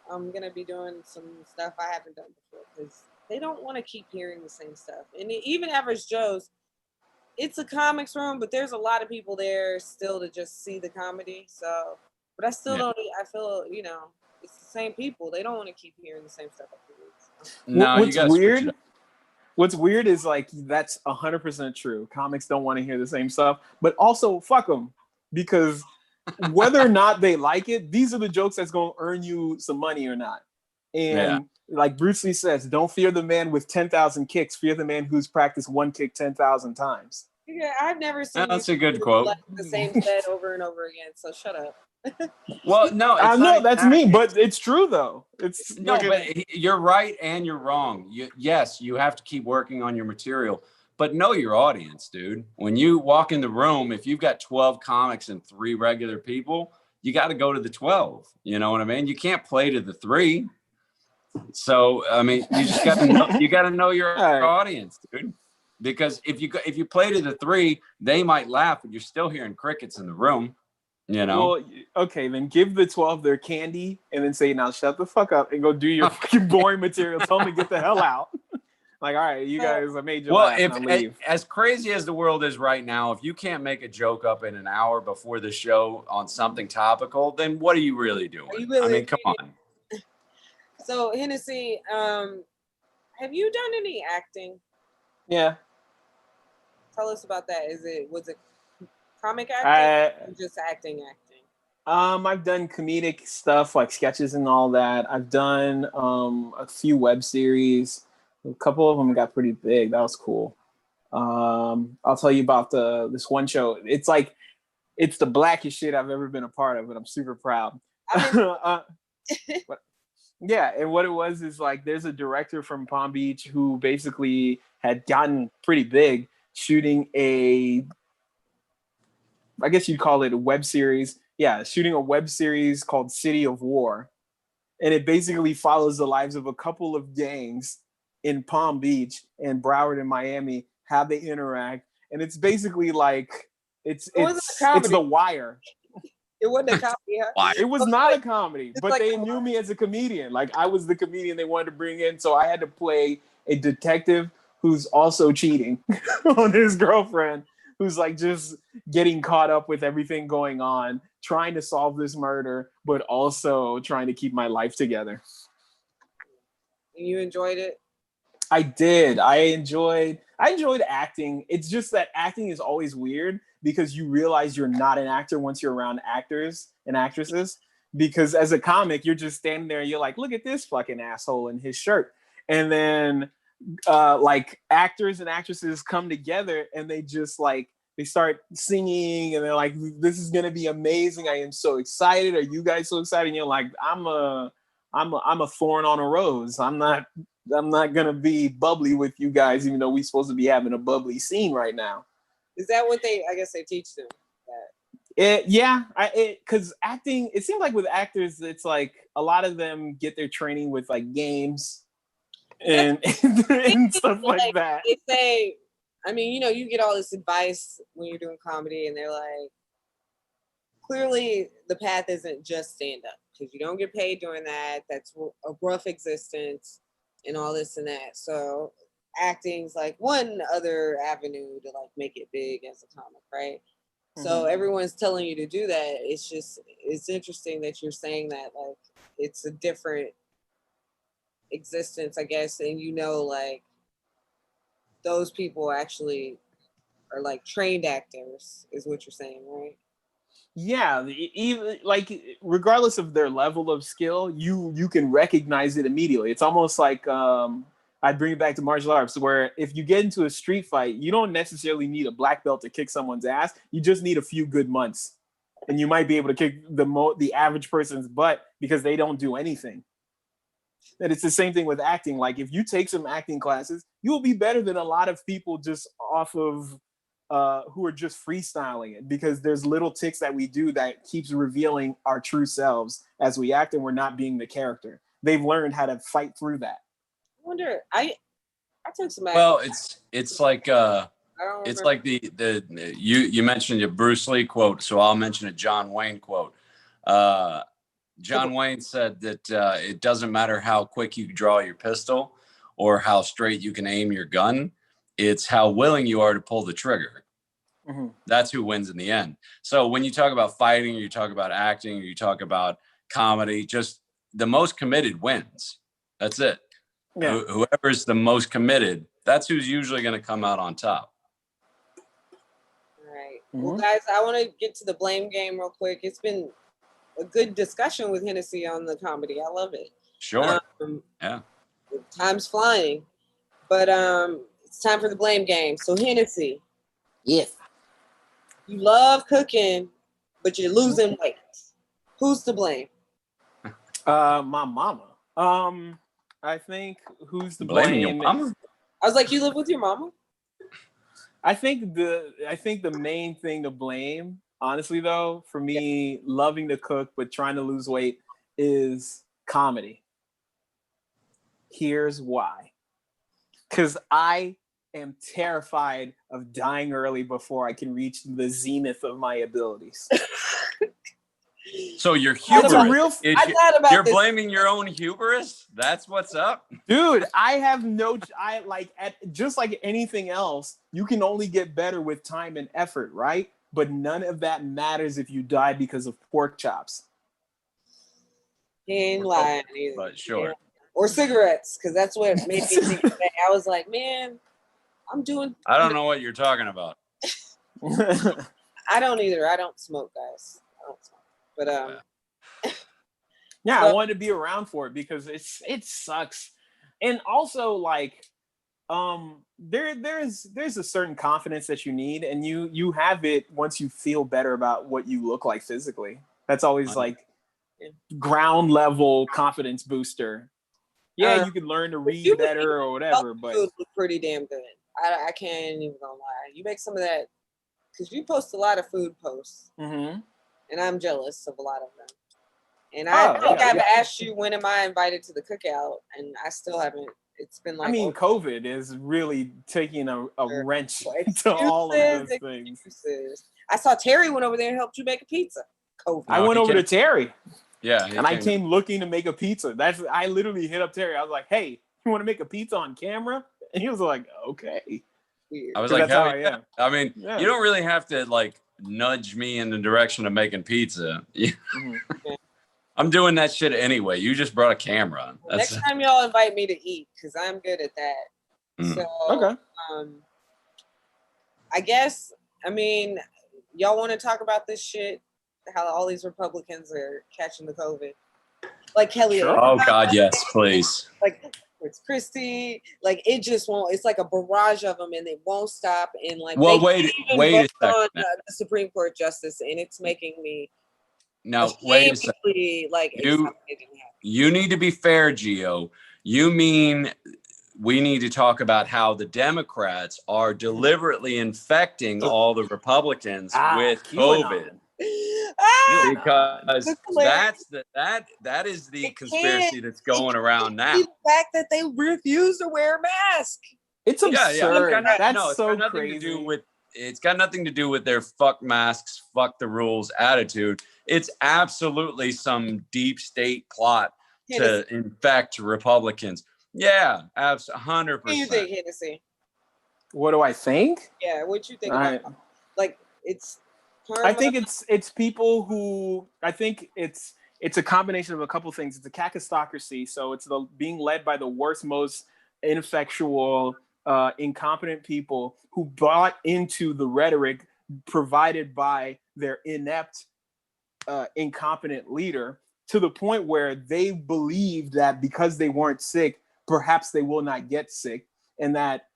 I'm gonna be doing some stuff I haven't done before because they don't want to keep hearing the same stuff. And even Average Joe's, it's a comics room, but there's a lot of people there still to just see the comedy. So, but I still don't. I feel it's the same people. They don't want to keep hearing the same stuff afterwards. No, what's weird? What's weird is like that's 100% true. Comics don't want to hear the same stuff, but also fuck them because whether or not they like it, these are the jokes that's going to earn you some money or not. And like Bruce Lee says, don't fear the man with 10,000 kicks. Fear the man who's practiced one kick 10,000 times. Yeah, I've never seen that's a good quote. Like the same set over and over again. So shut up. Well, no, I know that's me, but it's true though. It's no, but you're right and you're wrong. Yes, you have to keep working on your material, but know your audience, dude. When you walk in the room, if you've got 12 comics and 3 regular people, you got to go to the 12. You know what I mean? You can't play to the 3. So I mean, you just got to know your audience, dude. Because if you play to the 3, they might laugh, but you're still hearing crickets in the room. Well, okay, then give the 12 their candy, and then say, "Now shut the fuck up and go do your fucking boring material. Tell them to get the hell out." Like, all right, you guys, I made you laugh. Well, leave. As crazy as the world is right now, if you can't make a joke up in an hour before the show on something topical, then what are you really doing? I mean, come on. So Hennessy, have you done any acting? Yeah. Tell us about that. Was it comic acting or just acting? I've done comedic stuff like sketches and all that. I've done a few web series. A couple of them got pretty big. That was cool. I'll tell you about this one show. It's like it's the blackest shit I've ever been a part of, and I'm super proud. Yeah, and what it was is like there's a director from Palm Beach who basically had gotten pretty big shooting I guess you'd call it a web series. Yeah, shooting a web series called City of War. And it basically follows the lives of a couple of gangs in Palm Beach and Broward and Miami, how they interact. And it's basically like it's The Wire. It wasn't a comedy, huh? It was not a comedy, but they knew me as a comedian. Like I was the comedian they wanted to bring in, so I had to play a detective who's also cheating on his girlfriend, who's like just getting caught up with everything going on, trying to solve this murder, but also trying to keep my life together. And you enjoyed it? I did. I enjoyed acting. It's just that acting is always weird because you realize you're not an actor once you're around actors and actresses. because as a comic, you're just standing there and you're like, look at this fucking asshole in his shirt. And then like actors and actresses come together and they just like, they start singing and they're like, this is going to be amazing. I am so excited. Are you guys so excited? And you're like, I'm a thorn on a rose. I'm not going to be bubbly with you guys, even though we're supposed to be having a bubbly scene right now. Is that what I guess they teach them? Because acting, it seems like with actors, it's like a lot of them get their training with like games and stuff like that. If they, I mean, you know, you get all this advice when you're doing comedy, and they're like, clearly the path isn't just stand up because you don't get paid doing that. That's a rough existence and all this and that. So acting's like one other avenue to like make it big as a comic, right? Mm-hmm. So everyone's telling you to do that. It's interesting that you're saying that, like, it's a different existence, I guess, and you know, like, those people actually are like trained actors, is what you're saying, right? Yeah, even like regardless of their level of skill, you can recognize it immediately. It's almost like I bring it back to martial arts, where if you get into a street fight, you don't necessarily need a black belt to kick someone's ass. You just need a few good months, and you might be able to kick the average person's butt because they don't do anything. And it's the same thing with acting. Like if you take some acting classes, you will be better than a lot of people just off of who are just freestyling it, because there's little ticks that we do that keeps revealing our true selves as we act, and we're not being the character. They've learned how to fight through that. I wonder. I took some. Well, it's like it's like the you mentioned a Bruce Lee quote, so I'll mention a John Wayne quote. John Wayne said that it doesn't matter how quick you draw your pistol or how straight you can aim your gun. It's how willing you are to pull the trigger. Mm-hmm. That's who wins in the end. So when you talk about fighting, or you talk about acting, or you talk about comedy, just the most committed wins. That's it. Yeah. Whoever's the most committed, that's who's usually going to come out on top. All right. Mm-hmm. Well, guys, I want to get to the blame game real quick. It's been a good discussion with Hennessy on the comedy. I love it. Sure. Yeah. Time's flying. But it's time for the blame game. So Hennessy. Yes. You love cooking, but you're losing weight. Who's to blame? My mama. I think who's to blame? Your mama? I was like, you live with your mama? I think the main thing to blame, honestly though, for me, loving to cook but trying to lose weight, is comedy. Here's why. Because I am terrified of dying early before I can reach the zenith of my abilities. So you're hubris. You're blaming your own hubris? That's what's up? Dude, I have just like anything else, you can only get better with time and effort, right? But none of that matters if you die because of pork chops. He ain't lying either. But sure. Yeah. Or cigarettes, because that's what made me think of that. I was like, man, I don't know what you're talking about. I don't either. I don't smoke, guys. I don't smoke. But yeah, I wanted to be around for it because it sucks. And also like there's a certain confidence that you need, and you have it once you feel better about what you look like physically. That's always like ground level confidence booster. Yeah, you can learn to read better or whatever, but food was pretty damn good. I can't even gonna lie. You make some of that, because you post a lot of food posts, and I'm jealous of a lot of them. And I think I've asked you, when am I invited to the cookout, and I still haven't. It's been like, COVID is really taking a wrench to all of those things. I saw Terry went over there and helped you make a pizza. COVID. I went over to Terry. Yeah, and I came looking to make a pizza. I literally hit up Terry. I was like, "Hey, you want to make a pizza on camera?" And he was like, "Okay." I was like, "Hell yeah!" I mean, you don't really have to like nudge me in the direction of making pizza. I'm doing that shit anyway. You just brought a camera. Next time y'all invite me to eat, because I'm good at that. So, okay. I guess, I mean, y'all want to talk about this shit how all these Republicans are catching the COVID. Like Kelly. Sure. Oh God, yes, please. Like it's Christie. Like it just won't. It's like a barrage of them, and they won't stop. And like, Well, they wait can't even a vote second. on the Supreme Court justice, and it's making me Now, wait a second. like You need to be fair, Gio. You mean we need to talk about how the Democrats are deliberately infecting all the Republicans with COVID. Because that is the conspiracy that's going around now. The fact that they refuse to wear a mask. It's absurd. Yeah. That's so crazy. It's got nothing to do with their fuck masks, fuck the rules attitude. It's absolutely some deep state plot to infect Republicans. Yeah, absolutely, 100%. What do you think, Hennessy? What do I think? Yeah, what you think about? Like, it's karma? I think it's people who, I think it's a combination of a couple things. It's a kakistocracy, so it's being led by the worst, most ineffectual, incompetent people who bought into the rhetoric provided by their inept, incompetent leader, to the point where they believe that because they weren't sick, perhaps they will not get sick, and that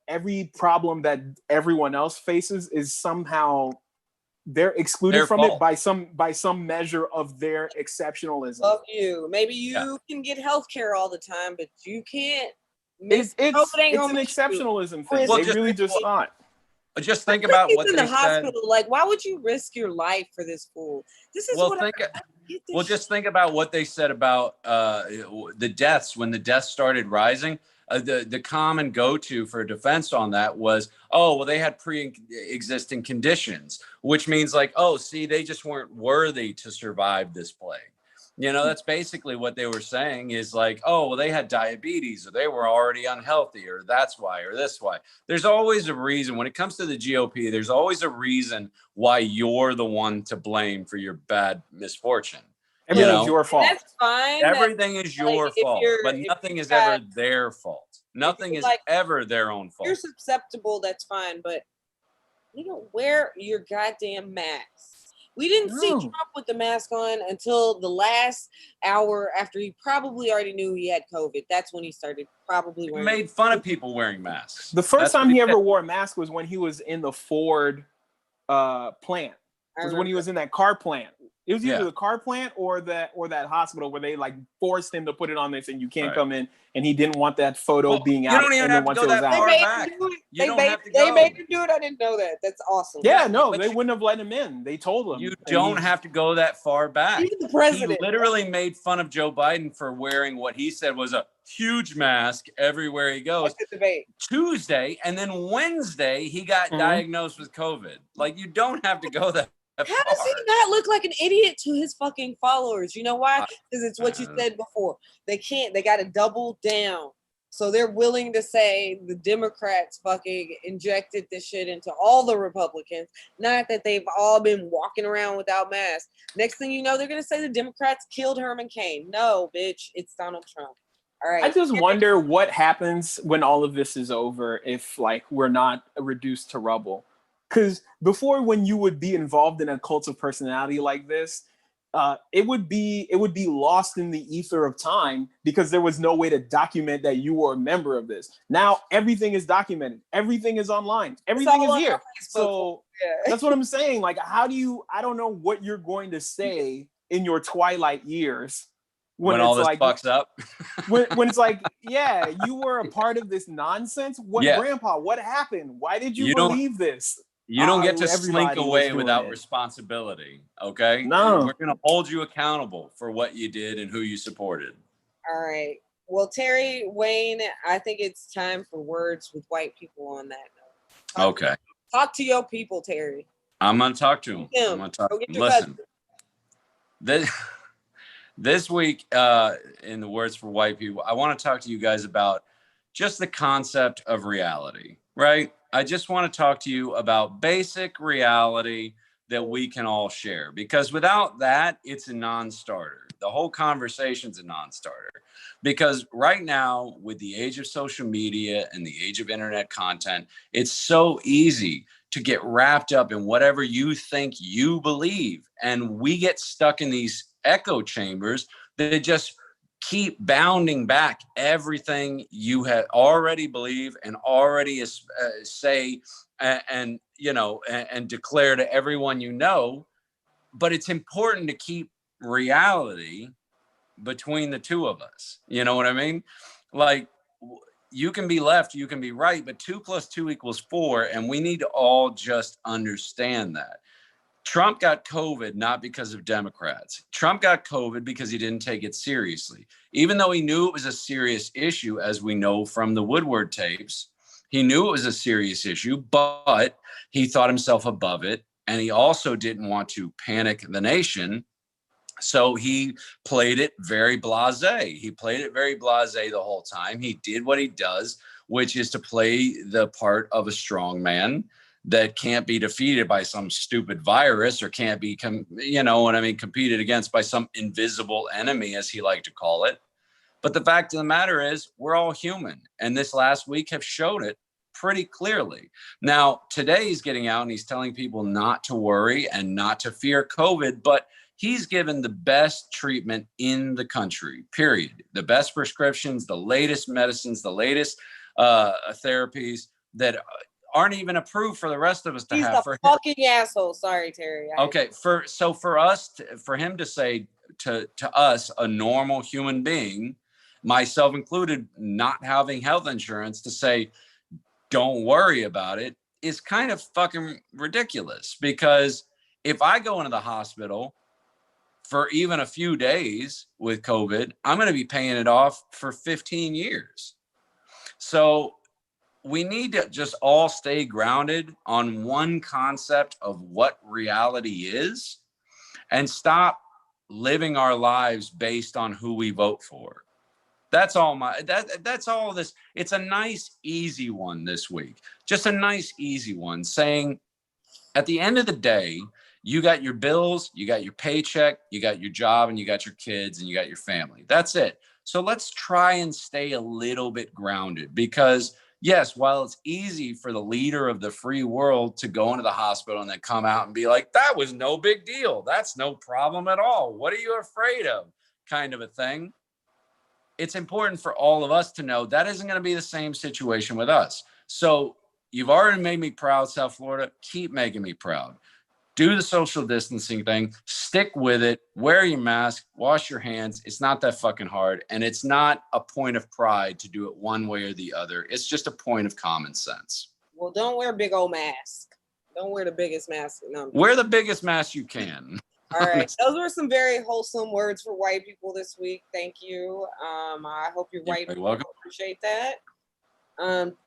every problem that everyone else faces is somehow they're excluded from it by some measure of their exceptionalism. Fuck you. Maybe you can get health care all the time, but you can't. It's an exceptionalism thing. Well, they really just thought. Just think about what in they the hospital. said. Like, why would you risk your life for this fool? This is just think about what they said about the deaths when the deaths started rising. The common go-to for defense on that was, oh, well, they had pre-existing conditions, which means like, oh, see, they just weren't worthy to survive this plague. You know, that's basically what they were saying is like, oh, well, they had diabetes or they were already unhealthy or that's why or this why. There's always a reason when it comes to the GOP. There's always a reason why you're the one to blame for your bad misfortune. Everything's your fault. That's fine. Everything is your fault, but nothing is ever their fault. Nothing is ever their own fault. You're susceptible, that's fine, but you don't wear your goddamn mask. We didn't see Trump with the mask on until the last hour after he probably already knew he had COVID. That's when he started probably wearing. He made fun of people wearing masks. The first time he ever wore a mask was when he was in the Ford plant. It was when he was in that car plant. It was either the car plant or that hospital where they like forced him to put it on this and you can't come in, and he didn't want that photo being out. You don't even have to go that far back. They made him do it. I didn't know that. That's awesome. Yeah, no, they wouldn't have let him in. They told him. You don't have to go that far back. Even the president. He literally made fun of Joe Biden for wearing what he said was a huge mask everywhere he goes. Tuesday, and then Wednesday, he got diagnosed with COVID. Like, you don't have to go that. How does he not look like an idiot to his fucking followers? You know why? Because it's what you said before. They got to double down. So they're willing to say the Democrats fucking injected this shit into all the Republicans. Not that they've all been walking around without masks. Next thing you know, they're going to say the Democrats killed Herman Cain. No, bitch, it's Donald Trump. All right. I just wonder what happens when all of this is over if like we're not reduced to rubble. Because before, when you would be involved in a cult of personality like this, it would be lost in the ether of time because there was no way to document that you were a member of this. Now everything is documented. Everything is online. Everything is here. So that's what I'm saying. Like, I don't know what you're going to say in your twilight years. When all this fucks up. when it's like, yeah, you were a part of this nonsense. Grandpa, what happened? Why did you believe this? You don't get to slink away without responsibility, okay? No. We're going to hold you accountable for what you did and who you supported. All right. Well, Terry, Wayne, I think it's time for words with white people on that note. Okay. Talk to your people, Terry. I'm going to talk to them. I'm going to talk to them. Listen, this week, in the words for white people, I want to talk to you guys about just the concept of reality, right? I just want to talk to you about basic reality that we can all share, because without that, it's a non-starter. The whole conversation's a non-starter, because right now, with the age of social media and the age of internet content, it's so easy to get wrapped up in whatever you think you believe. And we get stuck in these echo chambers that just keep bounding back everything you had already believe and already say and declare to everyone you know. But it's important to keep reality between the two of us. You know what I mean? Like, you can be left, you can be right, but 2 + 2 = 4. And we need to all just understand that. Trump got COVID not because of Democrats. Trump got COVID because he didn't take it seriously. Even though he knew it was a serious issue, as we know from the Woodward tapes, he knew it was a serious issue, but he thought himself above it. And he also didn't want to panic the nation. So he played it very blasé. He played it very blasé the whole time. He did what he does, which is to play the part of a strong man that can't be defeated by some stupid virus or can't be, competed against by some invisible enemy, as he liked to call it. But the fact of the matter is, we're all human. And this last week have showed it pretty clearly. Now, today he's getting out and he's telling people not to worry and not to fear COVID, but he's given the best treatment in the country, period. The best prescriptions, the latest medicines, the latest therapies that aren't even approved for the rest of us to have. He's a fucking asshole. Sorry, Terry. Okay, for him to say to us, a normal human being, myself included, not having health insurance, to say, don't worry about it, is kind of fucking ridiculous. Because if I go into the hospital for even a few days with COVID, I'm going to be paying it off for 15 years. So we need to just all stay grounded on one concept of what reality is and stop living our lives based on who we vote for. That's all that's all this. It's a nice, easy one this week. Just a nice, easy one saying, at the end of the day, you got your bills, you got your paycheck, you got your job, and you got your kids, and you got your family. That's it. So let's try and stay a little bit grounded, because yes, while it's easy for the leader of the free world to go into the hospital and then come out and be like, that was no big deal, that's no problem at all, what are you afraid of, kind of a thing. It's important for all of us to know that isn't going to be the same situation with us. So you've already made me proud, South Florida. Keep making me proud. Do the social distancing thing. Stick with it. Wear your mask. Wash your hands. It's not that fucking hard. And it's not a point of pride to do it one way or the other. It's just a point of common sense. Well, don't wear a big old mask. Don't wear the biggest mask. No. Wear the biggest mask you can. All right. Those were some very wholesome words for white people this week. Thank you. I hope you're white people appreciate that.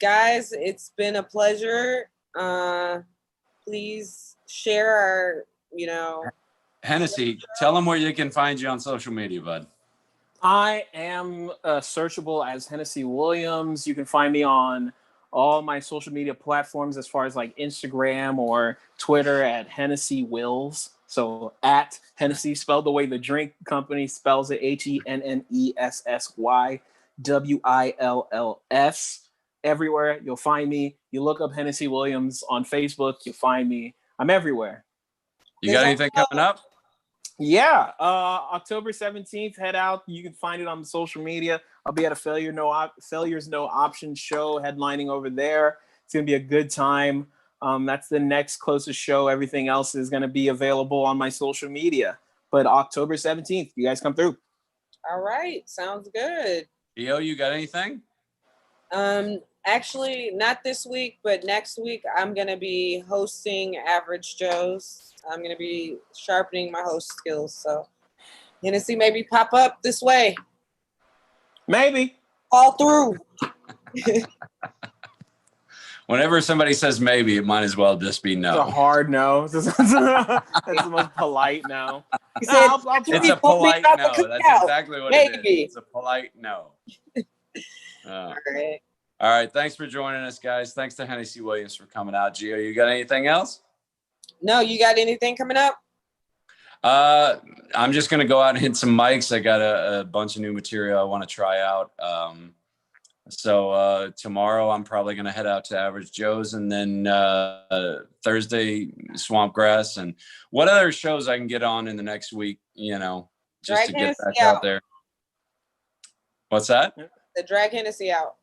Guys, it's been a pleasure. Please share our, Hennessy, tell them where you can find you on social media, bud. I am searchable as Hennessy Williams. You can find me on all my social media platforms, as far as like Instagram or Twitter, at Hennessy Wills. So at Hennessy, spelled the way the drink company spells it, HENNESSYWILLS. Everywhere you'll find me. You look up Hennessy Williams on Facebook, you'll find me. I'm everywhere. You got anything coming up? Yeah, October 17th, head out. You can find it on the social media. I'll be at a Failures No Options show, headlining over there. It's gonna be a good time. That's the next closest show. Everything else is gonna be available on my social media. But October 17th, you guys come through. All right, sounds good. Theo, you got anything? Actually, not this week, but next week I'm gonna be hosting Average Joe's. I'm gonna be sharpening my host skills. So Hennessy, maybe pop up this way. Maybe. Fall through. Whenever somebody says maybe, it might as well just be no. It's a hard no. That's the most polite no. He said, it's a polite no. That's exactly what it is. It's a polite no. All right. All right. Thanks for joining us, guys. Thanks to Hennessy Williams for coming out. Gio, you got anything else? No, you got anything coming up? I'm just going to go out and hit some mics. I got a bunch of new material I want to try out. So tomorrow I'm probably going to head out to Average Joe's, and then Thursday Swampgrass, and what other shows I can get on in the next week, just to get back out there. What's that? The Drag Hennessy out.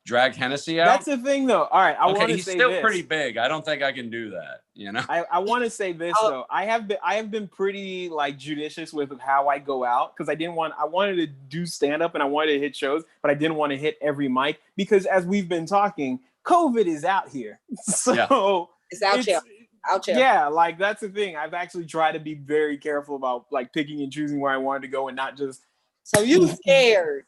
Drag Hennessy out? That's the thing, though. All right, I want to say he's still this. pretty big. I don't think I can do that, I want to say this, though. I have been pretty, like, judicious with how I go out, because I wanted to do stand-up and I wanted to hit shows, but I didn't want to hit every mic, because as we've been talking, COVID is out here. So it's out here. Yeah, like, that's the thing. I've actually tried to be very careful about, like, picking and choosing where I wanted to go and not just... So you scared.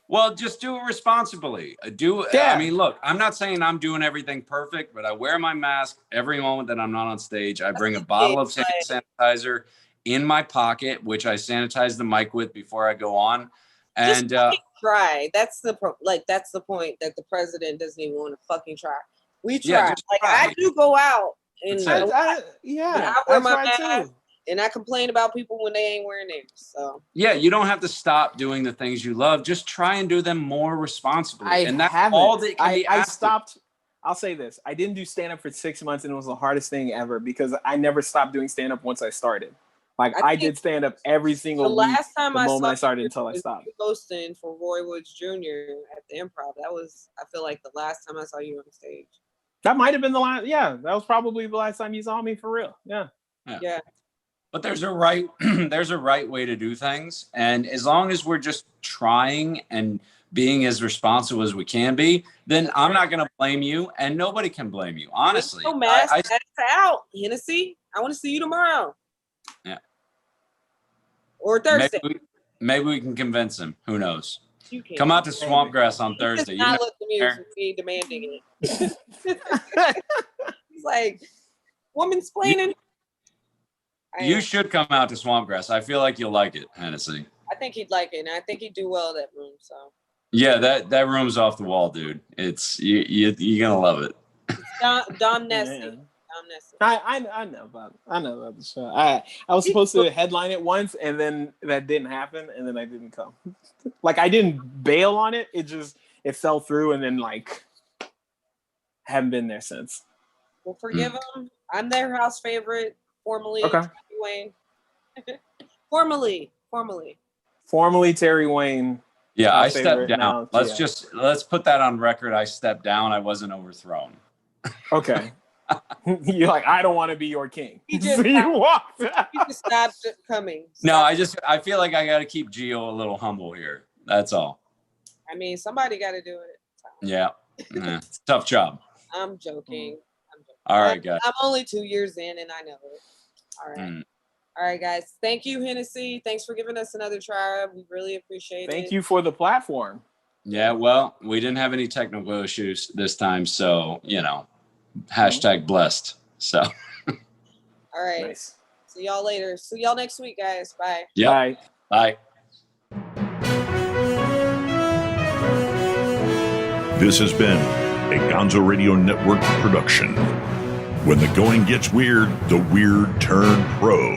Well, just do it responsibly. I mean, look, I'm not saying I'm doing everything perfect, but I wear my mask every moment that I'm not on stage. I bring a bottle of sanitizer in my pocket, which I sanitize the mic with before I go on. And just try. That's the point that the president doesn't even want to fucking try. We try. Yeah, try. I do go out and I wear my mask. Too. And I complain about people when they ain't wearing theirs. So yeah, you don't have to stop doing the things you love. Just try and do them more responsibly. I stopped. I'll say this: I didn't do stand up for 6 months, and it was the hardest thing ever because I never stopped doing stand up once I started. Like I did stand up every single week. The moment I started until I stopped. Hosting for Roy Woods Jr. at the Improv. That was, I feel like, the last time I saw you on stage. That might have been the last. Yeah, that was probably the last time you saw me for real. Yeah. But there's a right way to do things. And as long as we're just trying and being as responsible as we can be, then I'm not going to blame you and nobody can blame you. Honestly. No mask out, Hennessy. I want to see you tomorrow. Yeah. Or Thursday. Maybe we can convince him. Who knows? Come out to Swampgrass on Thursday. Not look at me for me demanding it. He's like, woman's splaining. You should come out to Swampgrass. I feel like you'll like it, Hennessy. I think he'd like it, and I think he'd do well in that room. So. Yeah, that room's off the wall, dude. It's you're gonna love it. Dom Nessie. I know about the show. I was supposed to headline it once, and then that didn't happen, and then I didn't come. Like I didn't bail on it. It fell through, and then like haven't been there since. Well, forgive him. I'm their house favorite. Formerly, okay. Terry Wayne. Formerly Terry Wayne. Yeah, I stepped down. Let's put that on record. I stepped down. I wasn't overthrown. Okay. You're like, I don't want to be your king. You just stopped coming. No, I feel like I got to keep Gio a little humble here. That's all. I mean, somebody got to do it. Yeah. It's a tough job. I'm joking. All right, guys. I'm only 2 years in, and I know it. All right. All right, guys. Thank you, Hennessy. Thanks for giving us another try. We really appreciate it. Thank you for the platform. Yeah, well, we didn't have any technical issues this time, so, hashtag blessed. So. All right. Nice. See y'all later. See y'all next week, guys. Bye. Yeah. Bye. This has been a Gonzo Radio Network production. When the going gets weird, the weird turn pro.